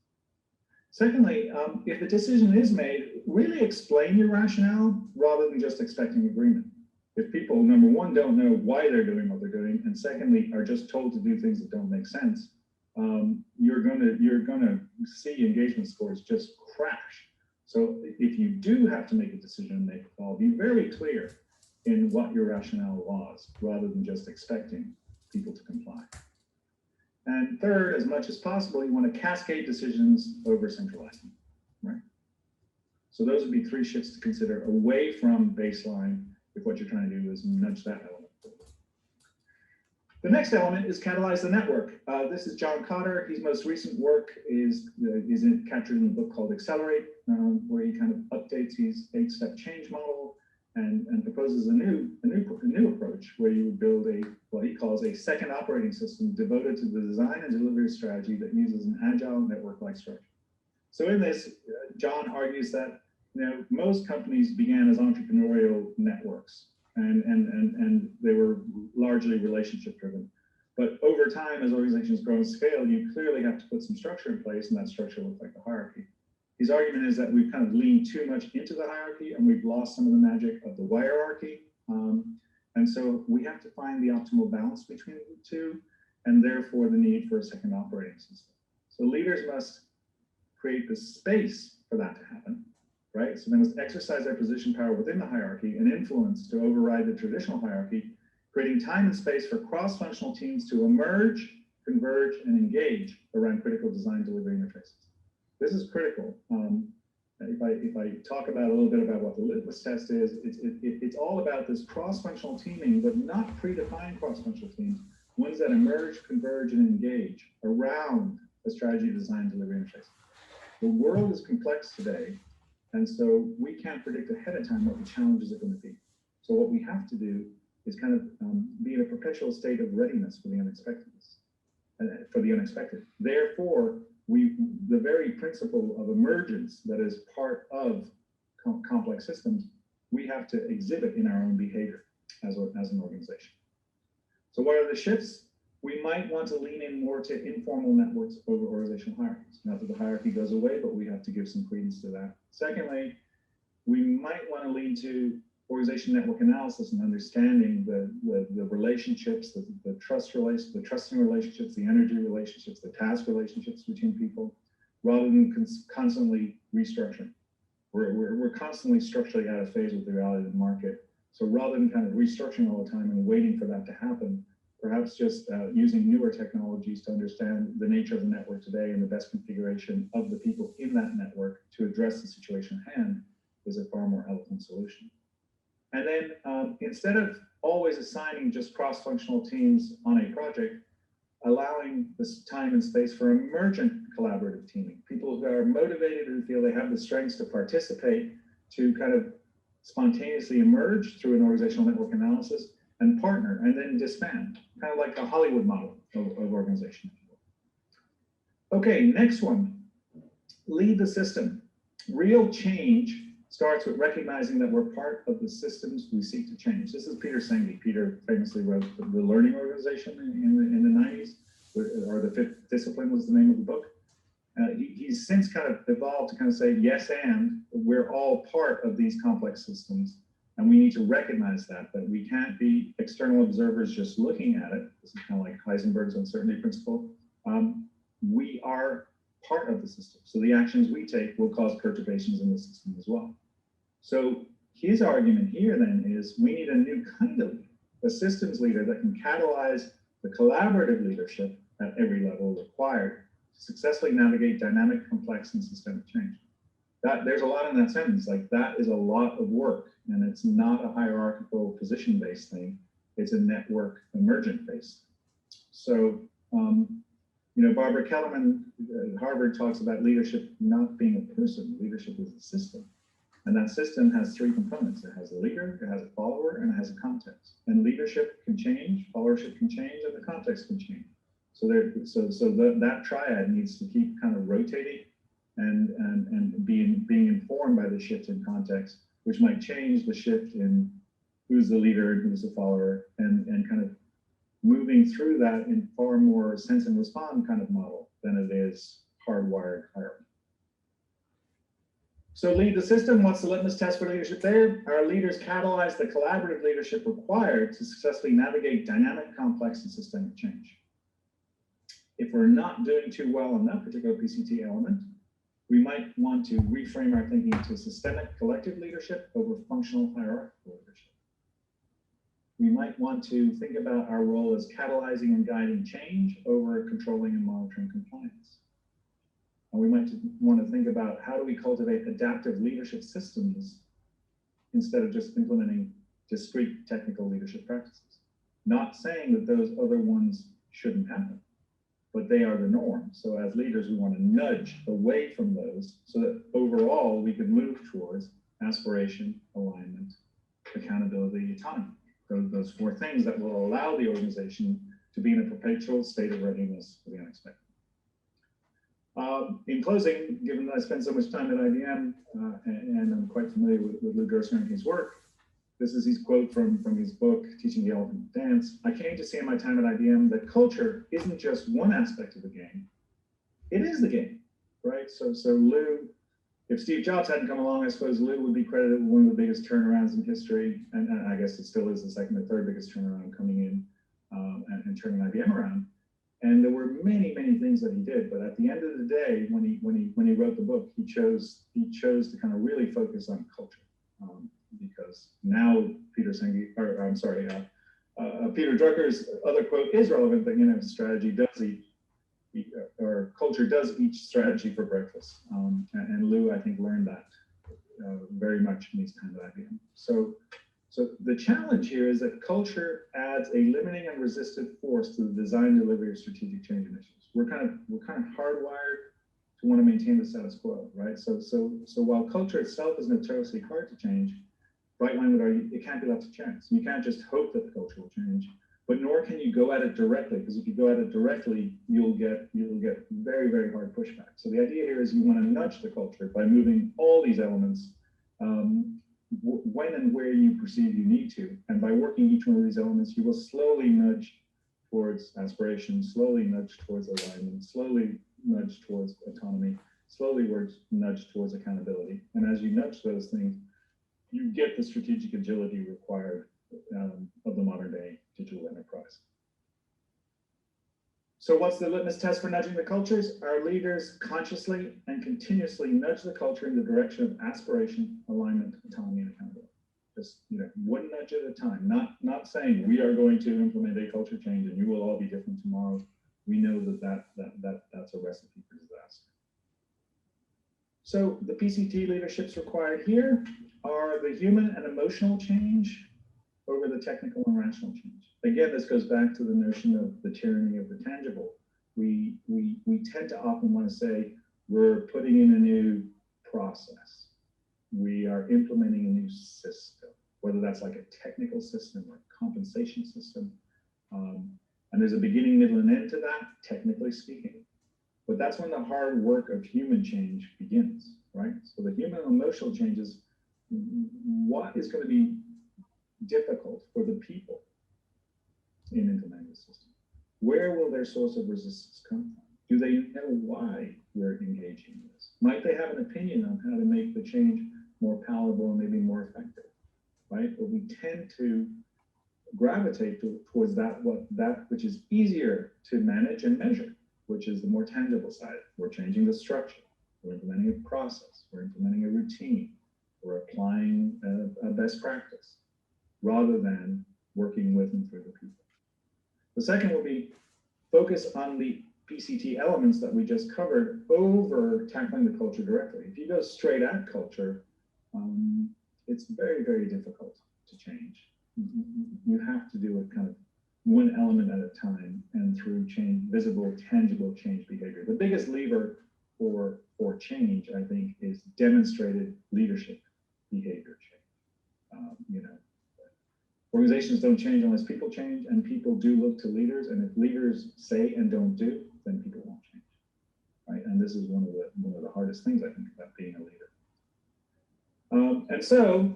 Secondly, if the decision is made, really explain your rationale rather than just expecting agreement. If people, number one, don't know why they're doing what they're doing, and secondly, are just told to do things that don't make sense, you're gonna see engagement scores just crash. So if you do have to make a decision and make a call, be very clear in what your rationale was, rather than just expecting people to comply. And third, as much as possible, you want to cascade decisions over centralizing, right? So those would be 3 shifts to consider away from baseline if what you're trying to do is nudge that element forward. The next element is catalyze the network. This is John Cotter. His most recent work is captured in a book called Accelerate, where he kind of updates his 8-step change model and proposes a new approach where you would build what he calls a second operating system devoted to the design and delivery strategy that uses an agile network-like structure. So in this, John argues that most companies began as entrepreneurial networks and they were largely relationship driven. But over time, as organizations grow and scale, you clearly have to put some structure in place, and that structure looks like the hierarchy. His argument is that we've kind of leaned too much into the hierarchy and we've lost some of the magic of the hierarchy. And so we have to find the optimal balance between the two, and therefore the need for a second operating system. So leaders must create the space for that to happen, right? So they must exercise their position power within the hierarchy and influence to override the traditional hierarchy, creating time and space for cross-functional teams to emerge, converge, and engage around critical design delivery interfaces. This is critical. If I talk about a little bit about what the litmus test is, it's all about this cross-functional teaming, but not predefined cross-functional teams, ones that emerge, converge, and engage around a strategy, design, delivery interface. The world is complex today, and so we can't predict ahead of time what the challenges are going to be. So what we have to do is kind of be in a perpetual state of readiness for the unexpected. Therefore, the very principle of emergence that is part of complex systems, we have to exhibit in our own behavior as an organization. So what are the shifts? We might want to lean in more to informal networks over organizational hierarchies. Not that the hierarchy goes away, but we have to give some credence to that. Secondly, we might want to lean to organization network analysis and understanding the relationships, the trusting relationships, the energy relationships, the task relationships between people, rather than constantly restructuring. We're constantly structurally out of phase with the reality of the market. So rather than kind of restructuring all the time and waiting for that to happen, perhaps just using newer technologies to understand the nature of the network today and the best configuration of the people in that network to address the situation at hand is a far more elegant solution. And then instead of always assigning just cross-functional teams on a project, allowing this time and space for emergent collaborative teaming, people who are motivated, who feel they have the strengths to participate, to kind of spontaneously emerge through an organizational network analysis and partner and then disband, kind of like the Hollywood model of organization. Okay, next one, lead the system. Real change starts with recognizing that we're part of the systems we seek to change. This is Peter Senge. Peter famously wrote The Learning Organization in the 90s, or The Fifth Discipline was the name of the book. He's since kind of evolved to kind of say, yes, and we're all part of these complex systems. And we need to recognize that we can't be external observers just looking at it. This is kind of like Heisenberg's uncertainty principle. We are part of the system. So the actions we take will cause perturbations in the system as well. So his argument here then is we need a new kind of leader, a systems leader that can catalyze the collaborative leadership at every level required to successfully navigate dynamic, complex, and systemic change. There's a lot in that sentence. Like, that is a lot of work, and it's not a hierarchical position-based thing. It's a network emergent-based. So, you know, Barbara Kellerman at Harvard talks about leadership not being a person. Leadership is a system. And that system has three components. It has a leader, it has a follower, and it has a context. And leadership can change, followership can change, and the context can change. So that triad needs to keep kind of rotating and being informed by the shift in context, which might change the shift in who's the leader and who's the follower, and kind of moving through that in far more sense and respond kind of model than it is hardwired hierarchy. So lead the system. What's the litmus test for leadership there? Our leaders catalyze the collaborative leadership required to successfully navigate dynamic, complex, and systemic change. If we're not doing too well on that particular PCT element, we might want to reframe our thinking to systemic collective leadership over functional hierarchical leadership. We might want to think about our role as catalyzing and guiding change over controlling and monitoring compliance. And we might want to think about how do we cultivate adaptive leadership systems instead of just implementing discrete technical leadership practices. Not saying that those other ones shouldn't happen, but they are the norm. So as leaders, we want to nudge away from those so that overall we can move towards aspiration, alignment, accountability, autonomy. Those four things that will allow the organization to be in a perpetual state of readiness for the unexpected. In closing, given that I spent so much time at IBM and I'm quite familiar with Lou Gerstner-Rankin's work, this is his quote from his book, Teaching the Elephant to Dance. I came to see in my time at IBM that culture isn't just one aspect of the game, it is the game, right? So Lou, if Steve Jobs hadn't come along, I suppose Lou would be credited with one of the biggest turnarounds in history, and I guess it still is the second or third biggest turnaround coming in and turning IBM around. And there were many, many things that he did, but at the end of the day, when he wrote the book, he chose to kind of really focus on culture, because now Peter Drucker's other quote is relevant, that, you know, strategy does eat, or culture does eat strategy for breakfast, and Lou, I think, learned that very much in his time at IBM. So the challenge here is that culture adds a limiting and resistive force to the design and delivery of strategic change initiatives. We're kind of hardwired to want to maintain the status quo, right? So while culture itself is notoriously hard to change, Brightline would argue it can't be left to chance. You can't just hope that the culture will change, but nor can you go at it directly, because if you go at it directly, you'll get very, very hard pushback. So the idea here is you want to nudge the culture by moving all these elements when and where you perceive you need to. And by working each one of these elements, you will slowly nudge towards aspiration, slowly nudge towards alignment, slowly nudge towards autonomy, slowly nudge towards accountability. And as you nudge those things, you get the strategic agility required of the modern day digital enterprise. So what's the litmus test for nudging the cultures? Our leaders consciously and continuously nudge the culture in the direction of aspiration, alignment, autonomy, and accountability. Just, you know, one nudge at a time, not saying we are going to implement a culture change and you will all be different tomorrow. We know that's a recipe for disaster. So the PCT leaderships required here are the human and emotional change over the technical and rational change. Again, this goes back to the notion of the tyranny of the tangible. We tend to often want to say, we're putting in a new process. We are implementing a new system, whether that's like a technical system or a compensation system. And there's a beginning, middle, and end to that, technically speaking. But that's when the hard work of human change begins, right? So the human emotional changes, what is going to be difficult for the people in implementing the system? Where will their source of resistance come from? Do they know why we're engaging in this? Might they have an opinion on how to make the change more palatable and maybe more effective, right? But we tend to gravitate towards that which is easier to manage and measure. which is the more tangible side. We're changing the structure. We're implementing a process. We're implementing a routine. We're applying a best practice rather than working with and through the people. The second will be focus on the PCT elements that we just covered over tackling the culture directly. If you go straight at culture, it's very, very difficult to change. You have to do it kind of one element at a time and through change, visible, tangible change behavior. The biggest lever for change, I think, is demonstrated leadership behavior change. You know, organizations don't change unless people change, and people do look to leaders. And if leaders say and don't do, then people won't change, right? And this is one of the hardest things I think about being a leader. And so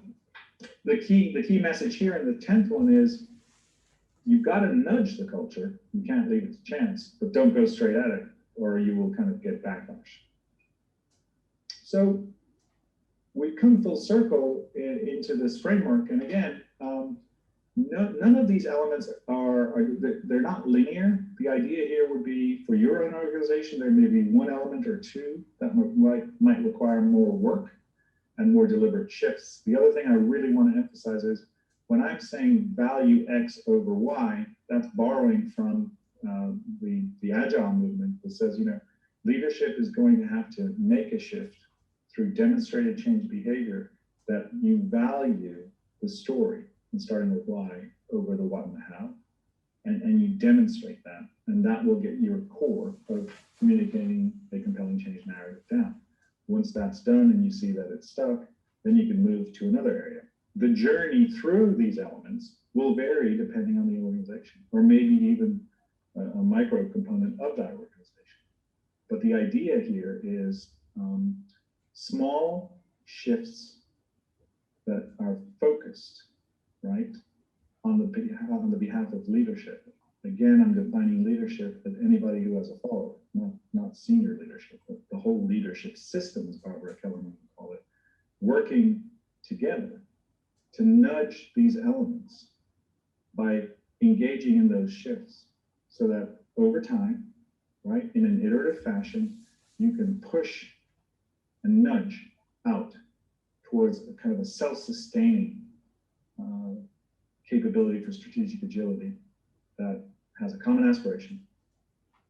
the key message here in the 10th one is you've got to nudge the culture. You can't leave it to chance, but don't go straight at it, or you will kind of get backlash. So we come full circle into this framework, and again, none of these elements they're not linear. The idea here would be for your own organization, there may be one element or two that might require more work and more deliberate shifts. The other thing I really want to emphasize is when I'm saying value X over Y, that's borrowing from the Agile movement that says, you know, leadership is going to have to make a shift through demonstrated change behavior that you value the story, and starting with why over the what and the how, and you demonstrate that, and that will get your core of communicating a compelling change narrative down. Once that's done and you see that it's stuck, then you can move to another area. The journey through these elements will vary depending on the organization, or maybe even a micro component of that organization. But the idea here is small shifts that are focused, right, on the behalf of leadership. Again, I'm defining leadership as anybody who has a follower, not senior leadership, but the whole leadership system, as Barbara Kellerman would call it, working together to nudge these elements by engaging in those shifts so that over time, right, in an iterative fashion, you can push and nudge out towards a kind of a self-sustaining capability for strategic agility that has a common aspiration,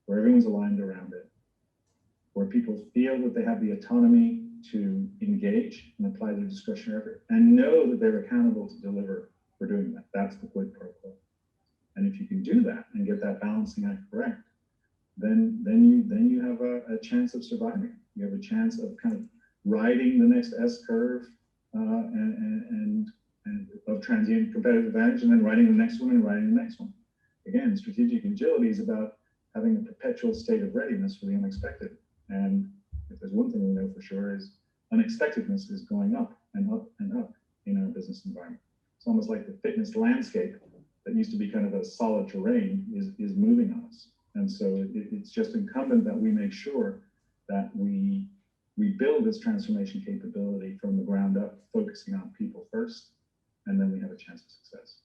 where everyone's aligned around it, where people feel that they have the autonomy to engage and apply their discretionary effort and know that they're accountable to deliver for doing that. That's the quid pro quo. And if you can do that and get that balancing act correct, then you have a chance of surviving. You have a chance of kind of riding the next S curve and of transient competitive advantage, and then riding the next one and riding the next one. Again, strategic agility is about having a perpetual state of readiness for the unexpected. And if there's one thing we know for sure is unexpectedness is going up and up and up in our business environment. It's almost like the fitness landscape that used to be kind of a solid terrain is moving on us. And so it's just incumbent that we make sure that we build this transformation capability from the ground up, focusing on people first, and then we have a chance of success.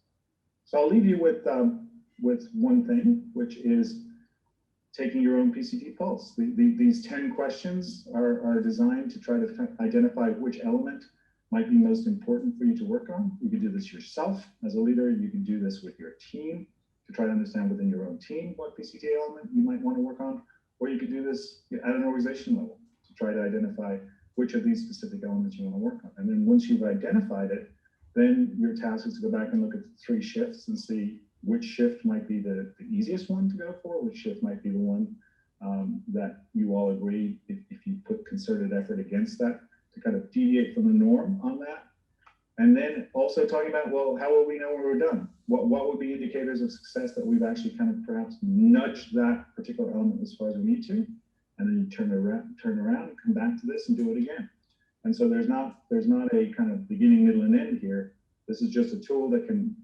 So I'll leave you with one thing, which is taking your own PCT pulse. These 10 questions are designed to try to identify which element might be most important for you to work on. You can do this yourself as a leader. You can do this with your team to try to understand within your own team what PCT element you might want to work on, or you could do this at an organization level to try to identify which of these specific elements you want to work on. And then once you've identified it, then your task is to go back and look at the 3 shifts and see which shift might be the easiest one to go for, which shift might be the one that you all agree, if you put concerted effort against that, to kind of deviate from the norm on that. And then also talking about, well, how will we know when we're done? What would be indicators of success that we've actually kind of perhaps nudged that particular element as far as we need to? And then you turn around, come back to this and do it again. And so there's not a kind of beginning, middle, and end here. This is just a tool that can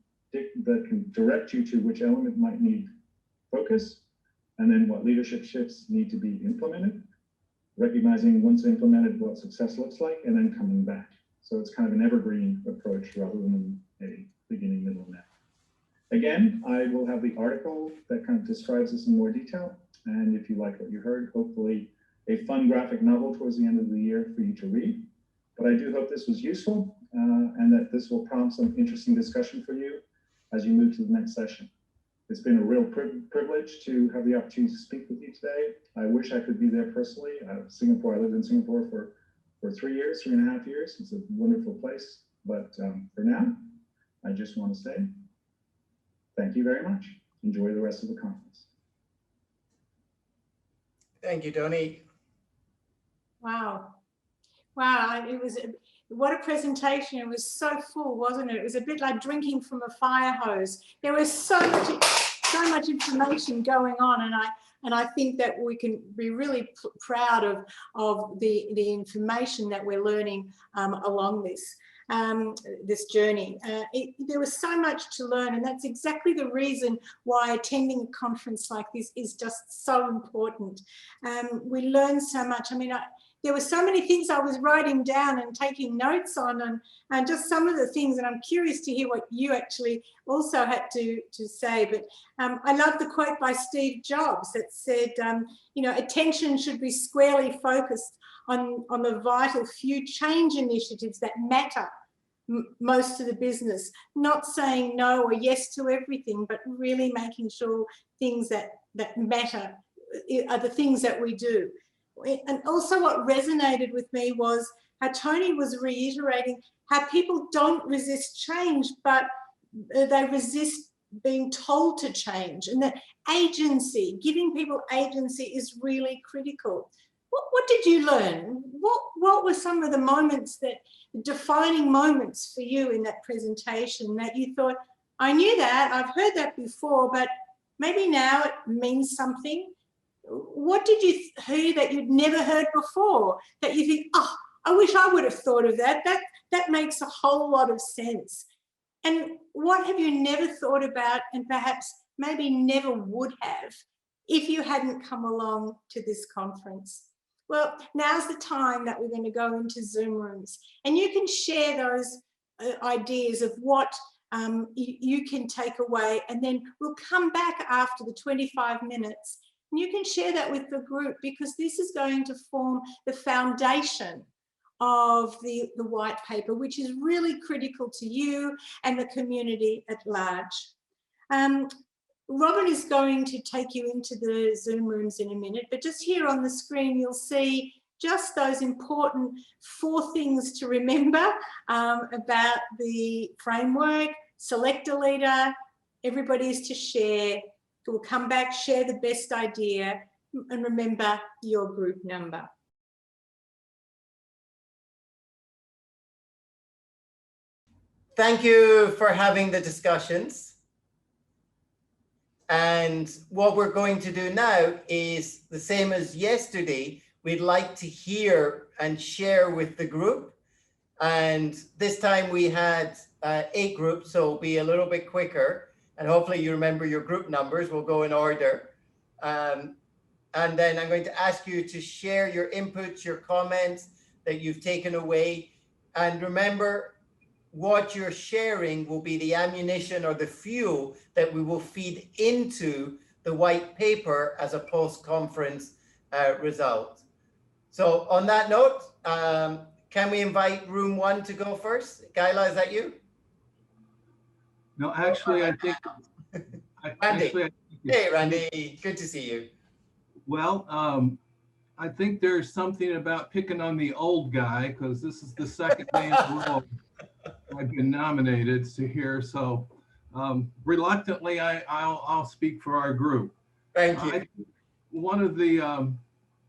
direct you to which element might need focus, and then what leadership shifts need to be implemented, recognizing once implemented what success looks like, and then coming back. So it's kind of an evergreen approach rather than a beginning, middle, and end. Again, I will have the article that kind of describes this in more detail. And if you like what you heard, hopefully a fun graphic novel towards the end of the year for you to read. But I do hope this was useful and that this will prompt some interesting discussion for you as you move to the next session. It's been a real privilege to have the opportunity to speak with you today. I wish I could be there personally. Singapore, I lived in Singapore for 3 years, 3.5 years. It's a wonderful place. But for now, I just want to say thank you very much. Enjoy the rest of the conference. Thank you, Tony. Wow. Wow, it was, what a presentation. It was so full, wasn't it? It was a bit like drinking from a fire hose. There was so much information going on, and I think that we can be really proud of the information that we're learning along this journey. There was so much to learn, and that's exactly the reason why attending a conference like this is just so important. We learn so much. I mean, there were so many things I was writing down and taking notes on, and just some of the things, and I'm curious to hear what you actually also had to say. But I love the quote by Steve Jobs that said, you know, attention should be squarely focused on the vital few change initiatives that matter most to the business, not saying no or yes to everything, but really making sure things that matter are the things that we do. And also what resonated with me was how Tony was reiterating how people don't resist change, but they resist being told to change, and that agency, giving people agency is really critical. What did you learn? What were some of the moments, that defining moments for you in that presentation that you thought, I knew that, I've heard that before, but maybe now it means something? What did you hear that you'd never heard before that you think, oh, I wish I would have thought of that? That makes a whole lot of sense. And what have you never thought about, and perhaps maybe never would have if you hadn't come along to this conference? Well, now's the time that we're going to go into Zoom rooms, and you can share those ideas of what you can take away, and then we'll come back after the 25 minutes. And you can share that with the group, because this is going to form the foundation of the white paper, which is really critical to you and the community at large. Robin is going to take you into the Zoom rooms in a minute, but just here on the screen, you'll see just those important 4 things to remember about the framework. Select a leader, everybody is to share. We'll come back, share the best idea, and remember your group number. Thank you for having the discussions. And what we're going to do now is the same as yesterday. We'd like to hear and share with the group. And this time we had 8 groups, so it'll be a little bit quicker. And hopefully you remember your group numbers. We'll go in order. And then I'm going to ask you to share your inputs, your comments that you've taken away. And remember, what you're sharing will be the ammunition or the fuel that we will feed into the white paper as a post-conference result. So on that note, can we invite room 1 to go first? Gyla, is that you? No, actually, I think. Randy. Hey, Randy. Good to see you. Well, I think there's something about picking on the old guy, because this is the second day in a row I've been nominated to here. So reluctantly, I'll speak for our group. Thank you. One of the,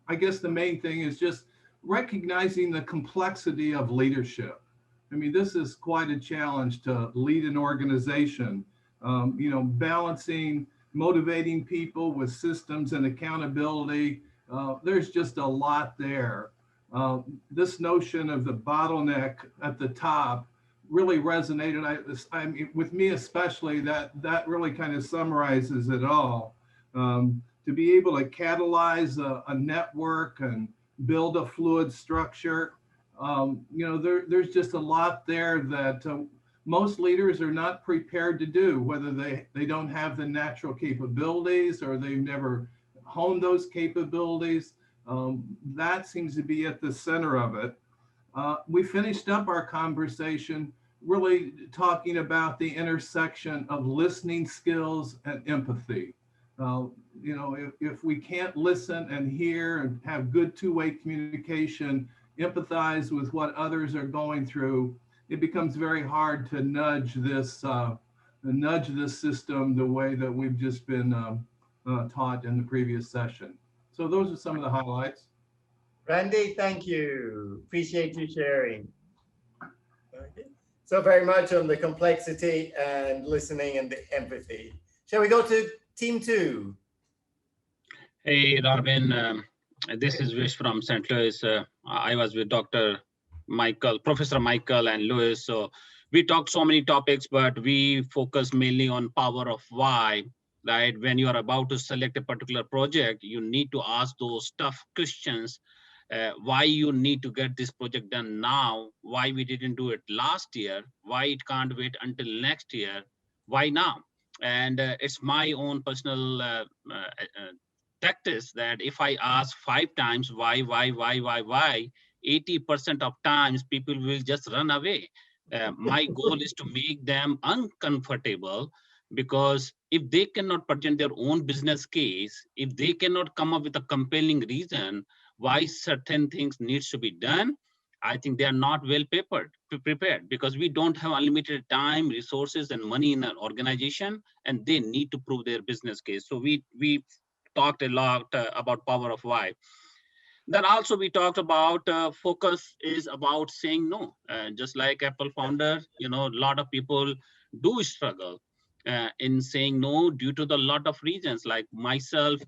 I guess the main thing is just recognizing the complexity of leadership. I mean, this is quite a challenge to lead an organization, you know, balancing, motivating people with systems and accountability. There's just a lot there. This notion of the bottleneck at the top really resonated. I mean, with me especially, that really kind of summarizes it all. To be able to catalyze a network and build a fluid structure, you know, there's just a lot there that most leaders are not prepared to do, whether they don't have the natural capabilities or they've never honed those capabilities. That seems to be at the center of it. We finished up our conversation really talking about the intersection of listening skills and empathy. If we can't listen and hear and have good two-way communication, empathize with what others are going through, it becomes very hard to nudge this system the way that we've just been taught in the previous session. So those are some of the highlights. Randy, thank you. Appreciate you sharing. Okay. So very much on the complexity and listening and the empathy. Shall we go to team 2? Hey, Robin. This is Vish from St. Louis. I was with Professor Michael and Louis. So we talked so many topics, but we focus mainly on power of why, right? When you are about to select a particular project, you need to ask those tough questions. Why you need to get this project done now, why we didn't do it last year, why it can't wait until next year, why now? And it's my own personal practice that if I ask 5 times why, 80% of times people will just run away. My goal is to make them uncomfortable, because if they cannot present their own business case, if they cannot come up with a compelling reason why certain things needs to be done, I think they are not well prepared, because we don't have unlimited time, resources, and money in our organization, and they need to prove their business case. So we talked a lot about power of why. Then also we talked about focus is about saying no. Just like Apple founder, a lot of people do struggle in saying no due to the lot of reasons. Like myself,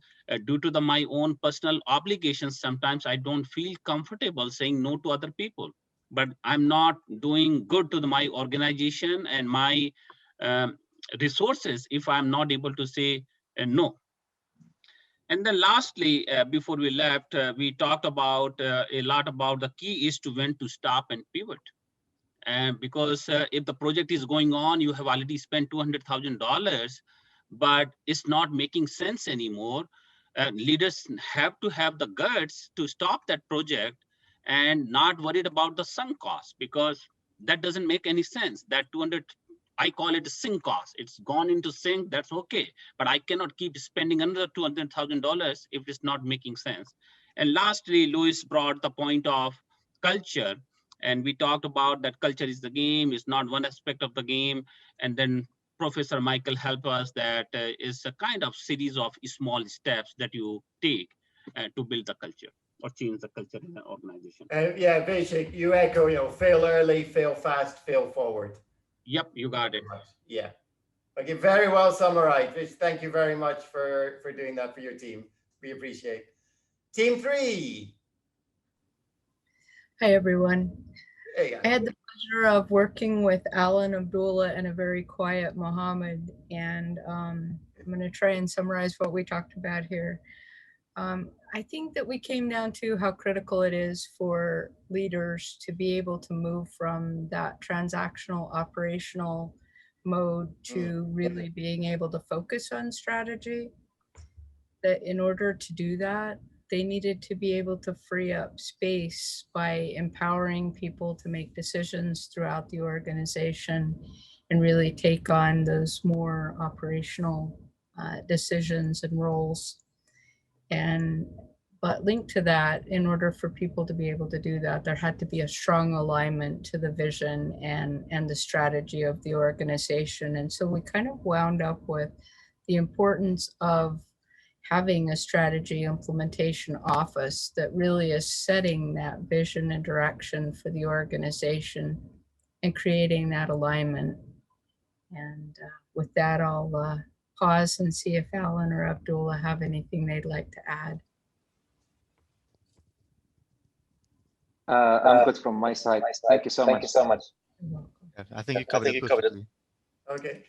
due to my own personal obligations, sometimes I don't feel comfortable saying no to other people. But I'm not doing good to my organization and my resources if I'm not able to say no. And then lastly, before we left, we talked about a lot about the key is to when to stop and pivot. And because if the project is going on, you have already spent $200,000, but it's not making sense anymore. Leaders have to have the guts to stop that project and not worried about the sunk cost, because that doesn't make any sense. That 200, I call it a sink cost. It's gone into sink, that's okay. But I cannot keep spending another $200,000 if it's not making sense. And lastly, Louis brought the point of culture. And we talked about that culture is the game, it's not one aspect of the game. And then Professor Michael helped us that is a kind of series of small steps that you take to build the culture or change the culture in an organization. Yeah, Vishik, you echo, fail early, fail fast, fail forward. Yep, you got it. Yeah. Okay, very well summarized. Vish, thank you very much for doing that for your team. We appreciate. Team 3. Hi, everyone. Hey, I had the pleasure of working with Alan, Abdullah, and a very quiet Mohammed, and I'm going to try and summarize what we talked about here. I think that we came down to how critical it is for leaders to be able to move from that transactional operational mode to really being able to focus on strategy. That in order to do that, they needed to be able to free up space by empowering people to make decisions throughout the organization and really take on those more operational decisions and roles. But linked to that, in order for people to be able to do that, there had to be a strong alignment to the vision and the strategy of the organization. And so we kind of wound up with the importance of having a strategy implementation office that really is setting that vision and direction for the organization and creating that alignment. And with that, I'll pause and see if Alan or Abdullah have anything they'd like to add. I'm good from my side. Thank you so much. I think you covered it perfectly. Okay.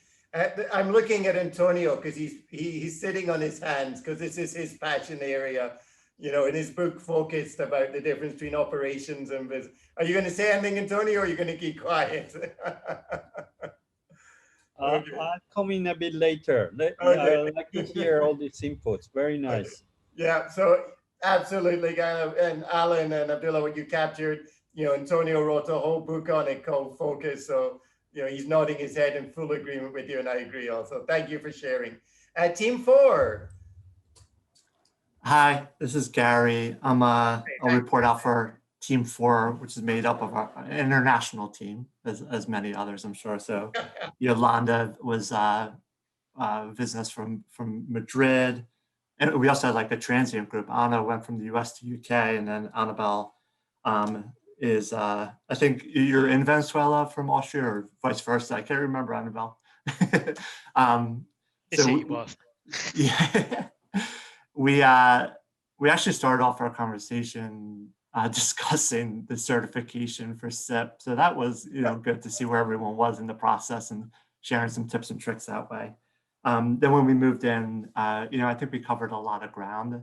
I'm looking at Antonio because he's sitting on his hands because this is his passion area. In his book, focused about the difference between operations and business. Are you going to say anything, Antonio, or are you going to keep quiet? Okay. I'll come in a bit later. Okay. I'd like to hear all these inputs. Very nice. Yeah, so absolutely, and Alan and Abdullah, what you captured, Antonio wrote a whole book on it called Focus. So, he's nodding his head in full agreement with you, and I agree also. Thank you for sharing. Team 4. Hi, this is Gary. I'll report out for Team 4, which is made up of an international team, as many others, I'm sure. So Yolanda was visiting us from Madrid. And we also had like a transient group. Anna went from the US to UK, and then Annabelle is, I think you're in Venezuela from Austria or vice versa. I can't remember, Annabelle. Yeah. We actually started off our conversation discussing the certification for SIP. So that was, good to see where everyone was in the process and sharing some tips and tricks that way. Then when we moved in, I think we covered a lot of ground.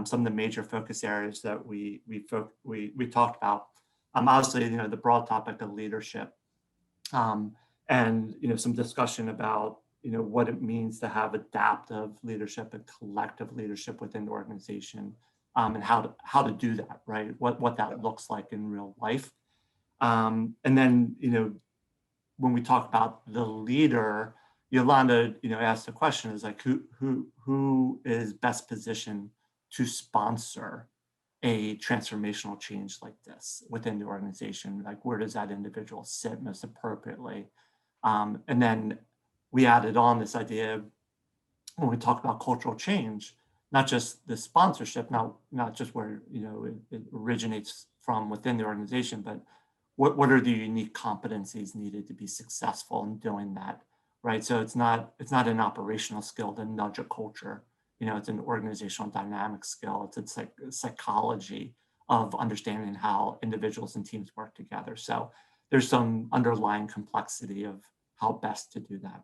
Some of the major focus areas that we talked about. Obviously, the broad topic of leadership, and some discussion about what it means to have adaptive leadership and collective leadership within the organization, and how to do that, right? What that looks like in real life, and then when we talk about the leader. Yolanda, asked the question is like, who is best positioned to sponsor a transformational change like this within the organization? Like, where does that individual sit most appropriately? And then we added on this idea when we talk about cultural change, not just the sponsorship, not just where it originates from within the organization, but what are the unique competencies needed to be successful in doing that? Right, so it's not an operational skill to nudge a culture. It's an organizational dynamic skill. It's like psychology of understanding how individuals and teams work together. So there's some underlying complexity of how best to do that.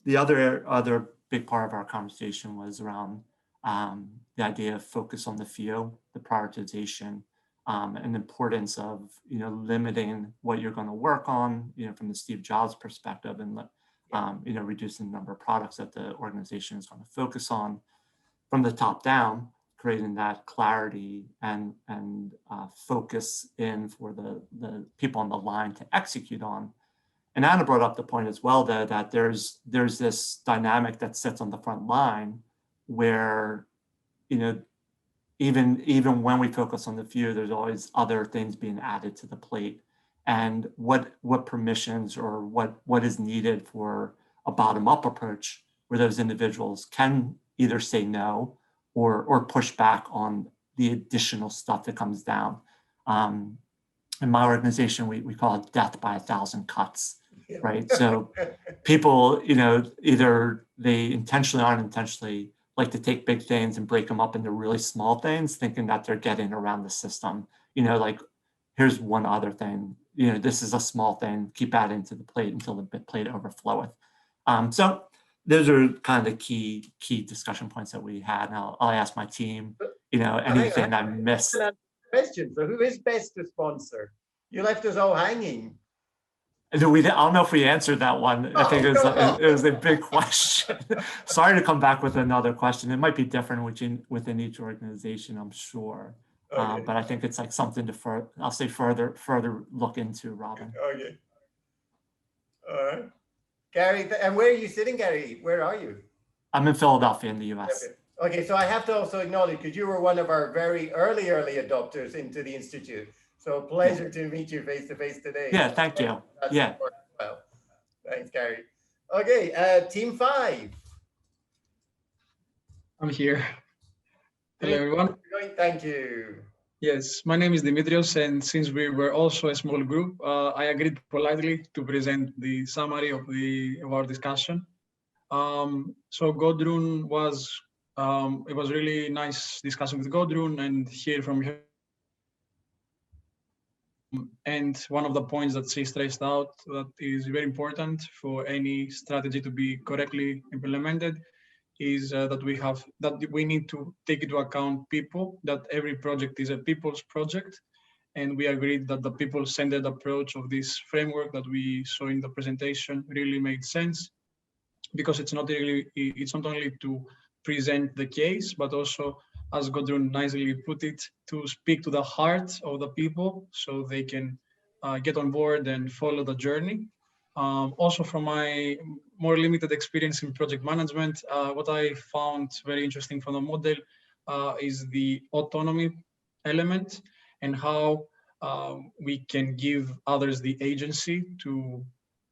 The other big part of our conversation was around the idea of focus on the few, the prioritization, and the importance of limiting what you're going to work on, from the Steve Jobs perspective, and reducing the number of products that the organization is going to focus on. From the top down, creating that clarity and focus in for the people on the line to execute on. And Anna brought up the point as well that there's this dynamic that sits on the front line where even when we focus on the few, there's always other things being added to the plate. And what permissions or what is needed for a bottom-up approach where those individuals can either say no or push back on the additional stuff that comes down. In my organization, we call it death by 1,000 cuts, right? So people, either they intentionally or unintentionally like to take big things and break them up into really small things, thinking that they're getting around the system. Like, here's one other thing, this is a small thing, keep adding to the plate until the plate overfloweth. So those are kind of the key discussion points that we had. And I'll ask my team, anything I missed. Question, so who is best to sponsor? You left us all hanging. I don't know if we answered that one. I think it was a big question. Sorry to come back with another question. It might be different within each organization, I'm sure. Okay. But I think it's like something to further look into, Robin. Okay. All right. Gary, and where are you sitting, Gary? Where are you? I'm in Philadelphia in the US. Okay, so I have to also acknowledge, because you were one of our very early adopters into the Institute. So a pleasure to meet you face to face today. Yeah, thank you. Yeah. Well, thanks, Gary. Okay, team 5. I'm here. Hello, everyone. Thank you. Yes, my name is Dimitrios, and since we were also a small group, I agreed politely to present the summary of our discussion. So Godrun was, it was really nice discussing with Godrun and hear from her. And one of the points that she stressed out that is very important for any strategy to be correctly implemented is that we need to take into account people, that every project is a people's project, And we agreed that the people-centered approach of this framework that we saw in the presentation really made sense, because it's not only to present the case, but also, as Gudrun nicely put it, to speak to the heart of the people so they can get on board and follow the journey. Also, from my more limited experience in project management, what I found very interesting from the model is the autonomy element, and how we can give others the agency to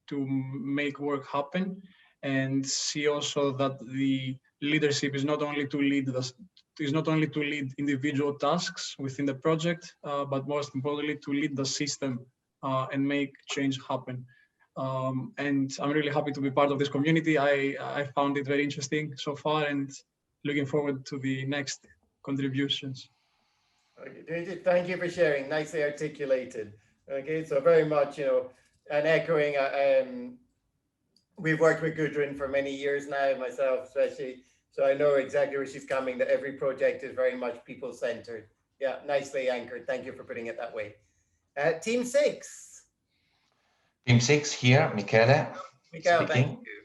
make work happen, and see also that the leadership is not only to lead individual tasks within the project, but most importantly to lead the system and make change happen. And I'm really happy to be part of this community. I found it very interesting so far, and looking forward to the next contributions. Okay, thank you for sharing. Nicely articulated. Okay, so very much, and echoing, we've worked with Gudrun for many years now, myself especially, so I know exactly where she's coming, that every project is very much people-centered. Yeah, nicely anchored. Thank you for putting it that way. Team 6. Team 6 here, Michele Michele, speaking. thank you.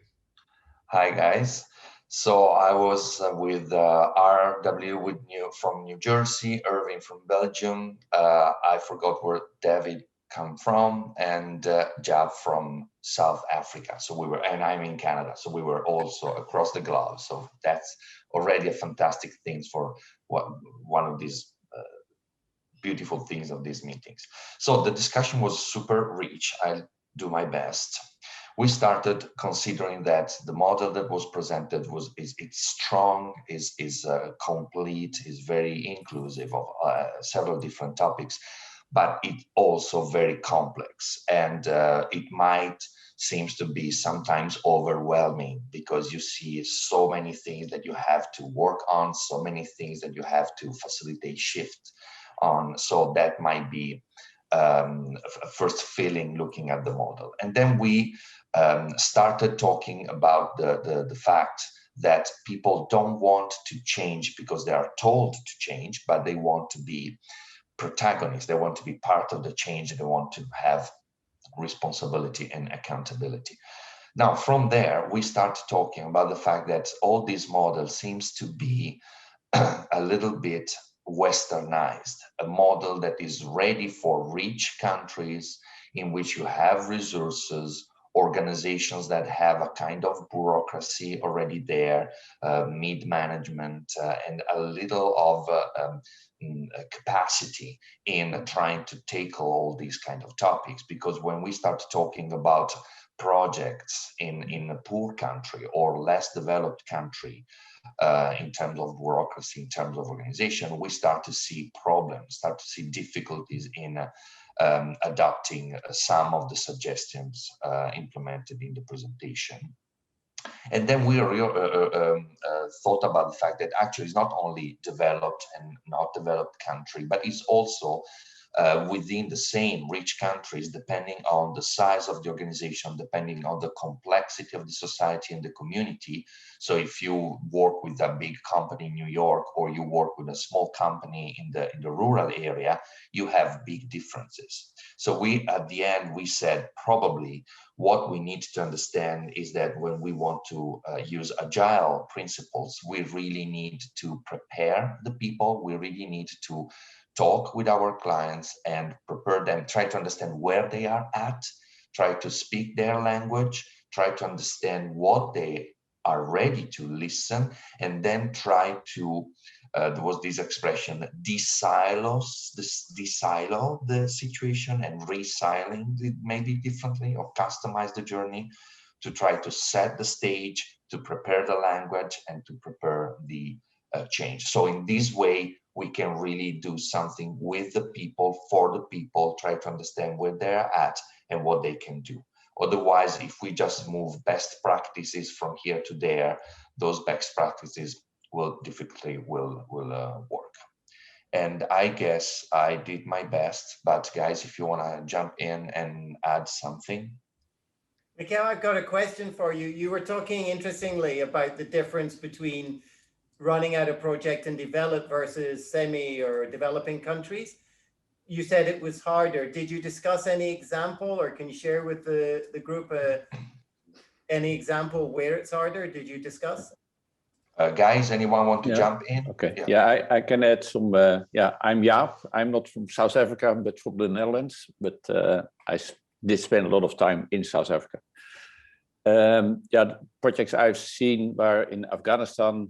Hi guys. So I was with RW from New Jersey, Irving from Belgium. I forgot where David come from, and Jav from South Africa. So we were, and I'm in Canada. So we were also across the globe. So that's already a fantastic thing for one of these beautiful things of these meetings. So the discussion was super rich. I'll do my best. We started considering that the model that was presented it's strong, is complete, is very inclusive of several different topics, but it also very complex, and it might seems to be sometimes overwhelming, because you see so many things that you have to work on, so many things that you have to facilitate shift on. So that might be a first feeling looking at the model. And then we started talking about the fact that people don't want to change because they are told to change, but they want to be protagonists. They want to be part of the change. They want to have responsibility and accountability. Now, from there, we start talking about the fact that all these models seems to be a little bit westernized, a model that is ready for rich countries in which you have resources, organizations that have a kind of bureaucracy already there, mid-management, and a little of capacity in trying to tackle all these kind of topics. Because when we start talking about projects in a poor country or less developed country, in terms of bureaucracy, in terms of organization, we start to see problems, start to see difficulties in adopting some of the suggestions implemented in the presentation. And then we thought about the fact that actually it's not only developed and not developed country, but it's also within the same rich countries, depending on the size of the organization, depending on the complexity of the society and the community. So if you work with a big company in New York, or you work with a small company in the rural area, you have big differences. So we, at the end, we said probably what we need to understand is that when we want to use agile principles, we really need to prepare the people. We really need to talk with our clients and prepare them, try to understand where they are at, try to speak their language, try to understand what they are ready to listen, and then try to, there was this expression, de-silo the situation and re-siling it maybe differently, or customize the journey to try to set the stage, to prepare the language, and to prepare the change. So in this way, we can really do something with the people, for the people, try to understand where they're at and what they can do. Otherwise, if we just move best practices from here to there, those best practices will work. And I guess I did my best, but guys, if you want to jump in and add something. Michele, I've got a question for you. You were talking interestingly about the difference between running out a project in developed versus semi or developing countries. you said it was harder. Did you discuss any example, or can you share with the group any example where it's harder? Did you discuss? Guys, anyone want to jump in? Okay. Yeah, I can add some. Yeah, I'm Jaap. I'm not from South Africa, but from the Netherlands. But I did spend a lot of time in South Africa. Yeah, the projects I've seen were in Afghanistan,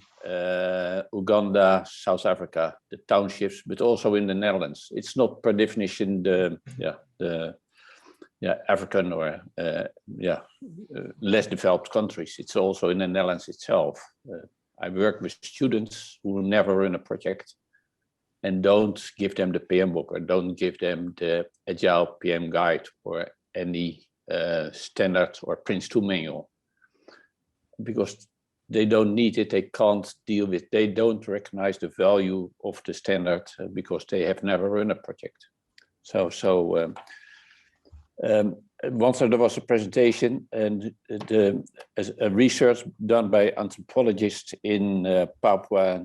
Uganda, South Africa, the townships, but also in the Netherlands. It's not per definition the African or less developed countries. It's also in the Netherlands itself. I work with students who never run a project and don't give them the PM book or don't give them the Agile PM guide or any standard or Prince2 manual, because they don't need it, they can't deal with, they don't recognize the value of the standard because they have never run a project. Once there was a presentation and a research done by anthropologists in Papua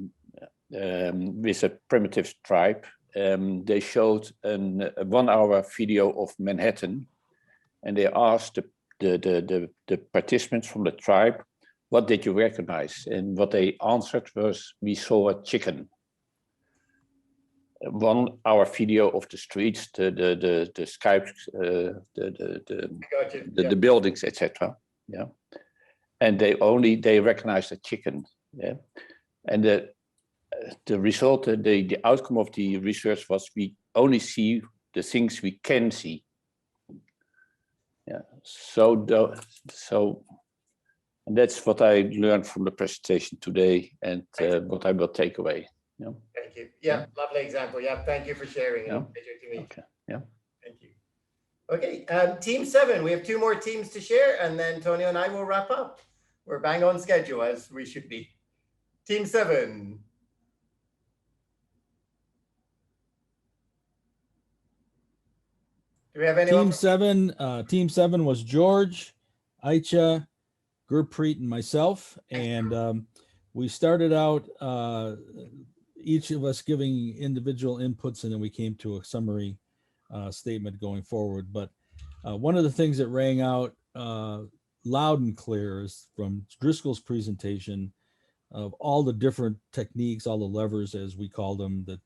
with a primitive tribe. They showed a 1 hour video of Manhattan, and they asked the participants from the tribe, what did you recognize? And what they answered was, we saw a chicken. 1 hour video of the streets, the Skypes, the buildings, etc. Yeah, and they recognized a chicken. Yeah, and the result, the outcome of the research was we only see the things we can see. Yeah, and that's what I learned from the presentation today, and what I will take away. Yeah. Thank you. Yeah, lovely example. Yeah, thank you for sharing. Yeah. Pleasure to meet. Okay. Yeah. Thank you. Okay, team 7. We have 2 more teams to share, and then Tonio and I will wrap up. We're bang on schedule, as we should be. Team 7. Do we have anyone? Team seven was George, Aicha, Gurpreet, and myself. And we started out, each of us giving individual inputs, and then we came to a summary statement going forward. But one of the things that rang out loud and clear is from Driscoll's presentation of all the different techniques, all the levers, as we call them, that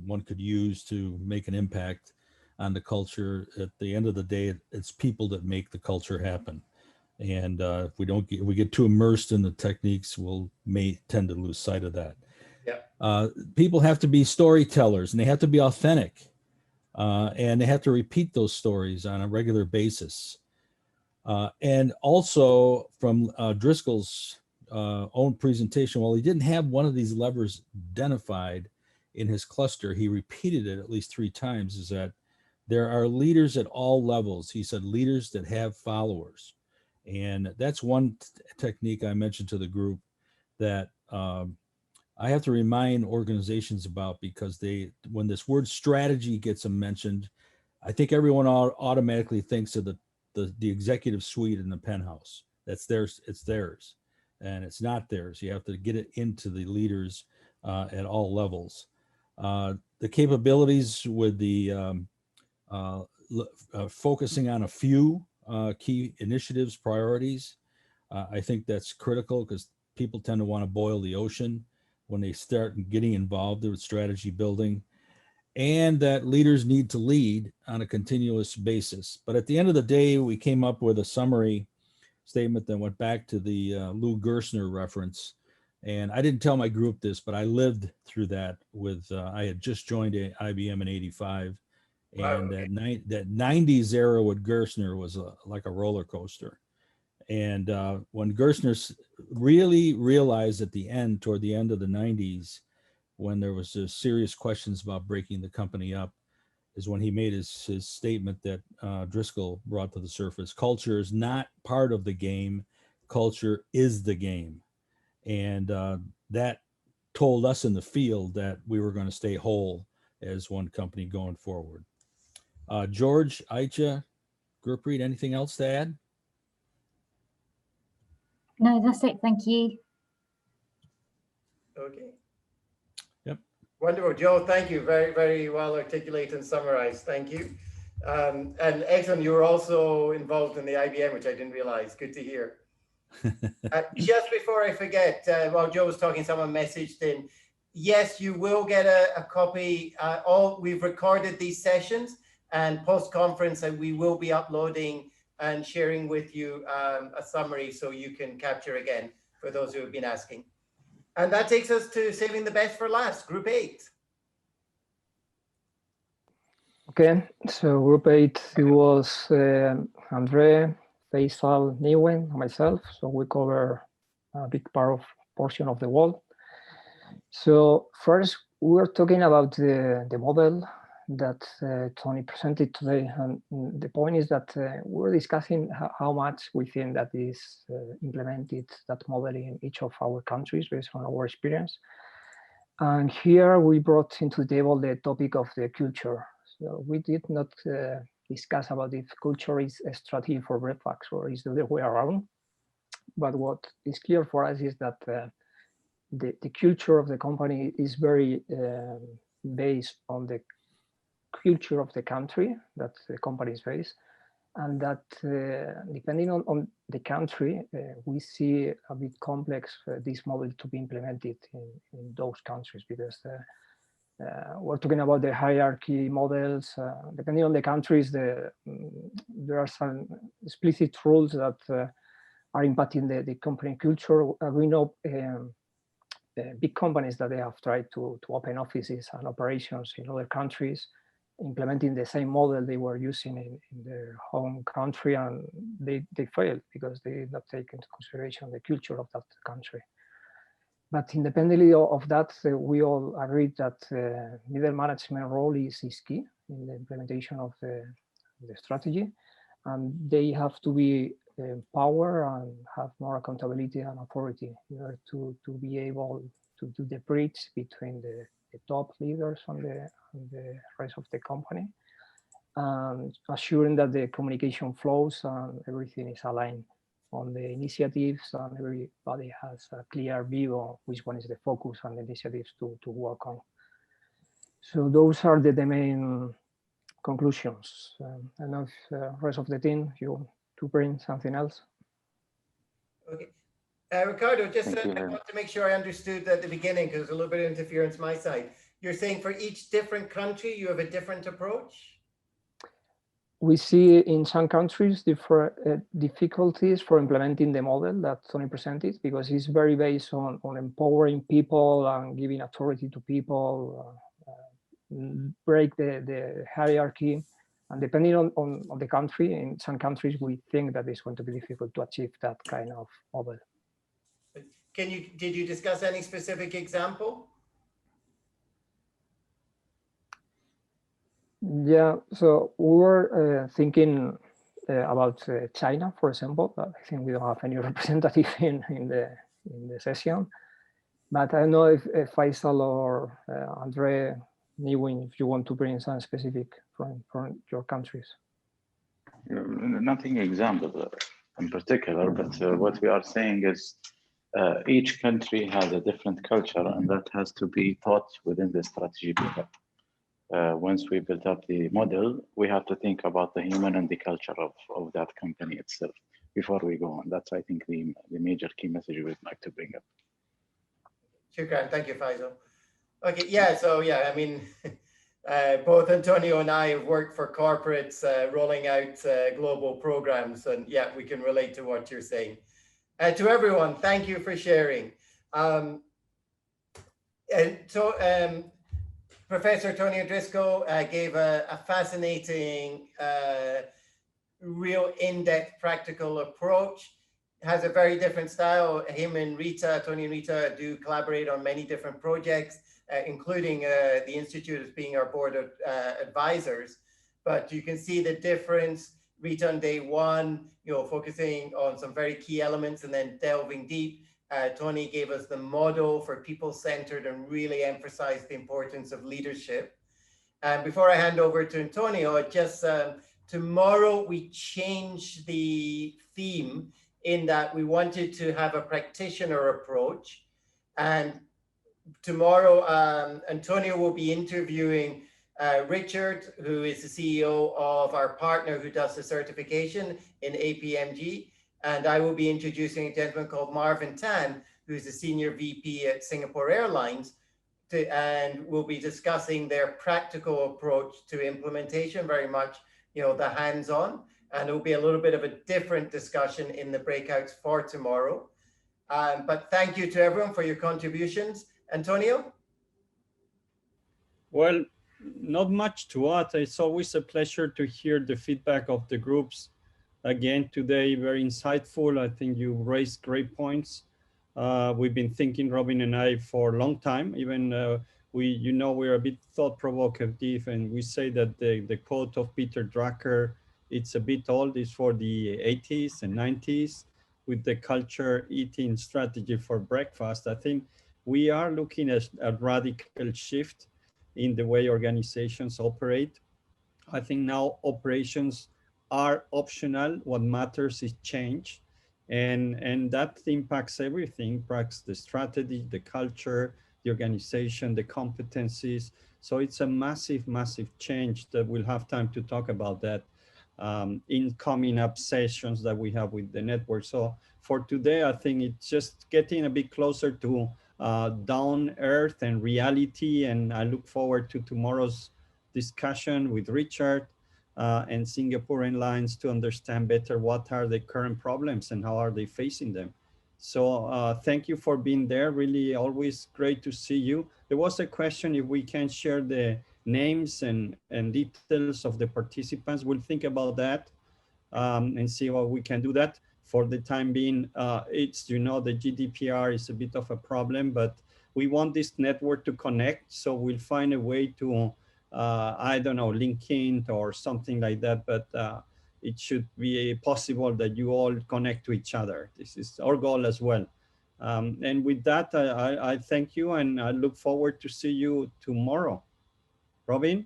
one could use to make an impact on the culture. At the end of the day, it's people that make the culture happen. And if we get too immersed in the techniques, may tend to lose sight of that. Yeah. People have to be storytellers, and they have to be authentic, and they have to repeat those stories on a regular basis. And also from Driscoll's own presentation, while he didn't have one of these levers identified in his cluster, he repeated it at least 3 times, is that there are leaders at all levels. He said leaders that have followers. And that's one technique I mentioned to the group that I have to remind organizations about, because when this word strategy gets mentioned, I think everyone automatically thinks of the executive suite in the penthouse. That's theirs. It's theirs, and it's not theirs. You have to get it into the leaders at all levels. The capabilities with the focusing on a few key initiatives, priorities. I think that's critical, because people tend to want to boil the ocean when they start getting involved with strategy building, and that leaders need to lead on a continuous basis. But at the end of the day, we came up with a summary statement that went back to the Lou Gerstner reference. And I didn't tell my group this, but I lived through that with, I had just joined IBM in '85. And that 90s era with Gerstner was like a roller coaster. And when Gerstner really realized toward the end of the 90s, when there was serious questions about breaking the company up, is when he made his statement that Driscoll brought to the surface. Culture is not part of the game. Culture is the game. And that told us in the field that we were going to stay whole as one company going forward. George, Aicha, Gurpreet, anything else to add? No, that's it. Thank you. Okay. Yep. Wonderful, Joe. Thank you. Very, very well articulated and summarized. Thank you. And excellent. You were also involved in the IBM, which I didn't realize. Good to hear. Just before I forget, while Joe was talking, someone messaged in. Yes, you will get a copy. We've recorded these sessions, and post-conference, and we will be uploading and sharing with you a summary so you can capture again for those who have been asking. And that takes us to saving the best for last, Group 8. Okay, so Group 8, it was Andre, Faisal, Niwen, and myself. So we cover a big portion of the world. So first, we were talking about the model that Tony presented today. And the point is that we're discussing how much we think that is implemented, that model in each of our countries based on our experience. And here we brought into the table the topic of the culture. So we did not discuss about if culture is a strategy for breakfast or is the other way around. But what is clear for us is that the culture of the company is very based on the culture of the country that the company is based, and that depending on the country, we see a bit complex this model to be implemented in those countries, because we're talking about the hierarchy models. Depending on the countries, there are some explicit rules that are impacting the company culture. We know big companies that they have tried to open offices and operations in other countries, implementing the same model they were using in their home country, and they failed because they did not take into consideration the culture of that country. But independently of that, we all agreed that middle management role is key in the implementation of the strategy, and they have to be power and have more accountability and authority in order to be able to do the bridge between the top leaders and the rest of the company, and assuring that the communication flows and everything is aligned on the initiatives, and everybody has a clear view of which one is the focus and the initiatives to work on. So those are the main conclusions. And if the rest of the team, you want to bring something else? Okay. Ricardo, just I want to make sure I understood at the beginning, because there's a little bit of interference my side. You're saying for each different country, you have a different approach? We see in some countries different difficulties for implementing the model that Tony presented, because it's very based on empowering people and giving authority to people, break the hierarchy. And depending on the country, in some countries, we think that it's going to be difficult to achieve that kind of model. Did you discuss any specific example? Yeah, so we were thinking about China, for example. I think we don't have any representative in the session, but I don't know if Faisal or Andre, Niwin, if you want to bring some specific from your countries. Nothing example in particular, but what we are saying is each country has a different culture, and that has to be taught within the strategy build-up. Once we build up the model, we have to think about the human and the culture of that company itself before we go on. That's, I think, the major key message we'd like to bring up. Shukran. Thank you, Faisal. Okay, yeah, so yeah, I mean, both Antonio and I have worked for corporates rolling out global programs, and yeah, we can relate to what you're saying. To everyone, thank you for sharing. Professor Tony O'Driscoll gave a fascinating, real in-depth practical approach. Has a very different style. Him and Rita, Tony and Rita, do collaborate on many different projects, including the Institute as being our board of advisors. But you can see the difference. Rita on day one, focusing on some very key elements and then delving deep. Tony gave us the model for people-centered and really emphasized the importance of leadership. And before I hand over to Antonio, just tomorrow we change the theme in that we wanted to have a practitioner approach. And tomorrow, Antonio will be interviewing Richard, who is the CEO of our partner who does the certification in APMG. And I will be introducing a gentleman called Marvin Tan, who's the Senior VP at Singapore Airlines, and we'll be discussing their practical approach to implementation, very much, the hands-on. And it'll be a little bit of a different discussion in the breakouts for tomorrow. But thank you to everyone for your contributions. Antonio? Well, not much to add. It's always a pleasure to hear the feedback of the groups. Again, today, very insightful. I think you raised great points. We've been thinking, Robin and I, for a long time. Even we're a bit thought provocative, and we say that the quote of Peter Drucker, it's a bit old, is for the 80s and 90s with the culture eating strategy for breakfast. I think we are looking at a radical shift in the way organizations operate. I think now operations are optional. What matters is change. And that impacts everything, impacts the strategy, the culture, the organization, the competencies. So it's a massive, massive change that we'll have time to talk about that in coming up sessions that we have with the network. So for today, I think it's just getting a bit closer to down earth and reality. And I look forward to tomorrow's discussion with Richard and Singapore Airlines to understand better what are the current problems and how are they facing them. So thank you for being there. Really always great to see you. There was a question if we can share the names and details of the participants. We'll think about that and see how we can do that. For the time being, it's, the GDPR is a bit of a problem, but we want this network to connect. So we'll find a way to, I don't know, link in or something like that, but it should be possible that you all connect to each other. This is our goal as well. And with that, I thank you and I look forward to see you tomorrow. Robin?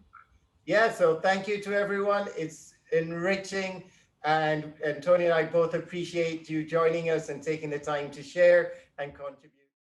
Yeah, so thank you to everyone. It's enriching. And Tony and I both appreciate you joining us and taking the time to share and contribute.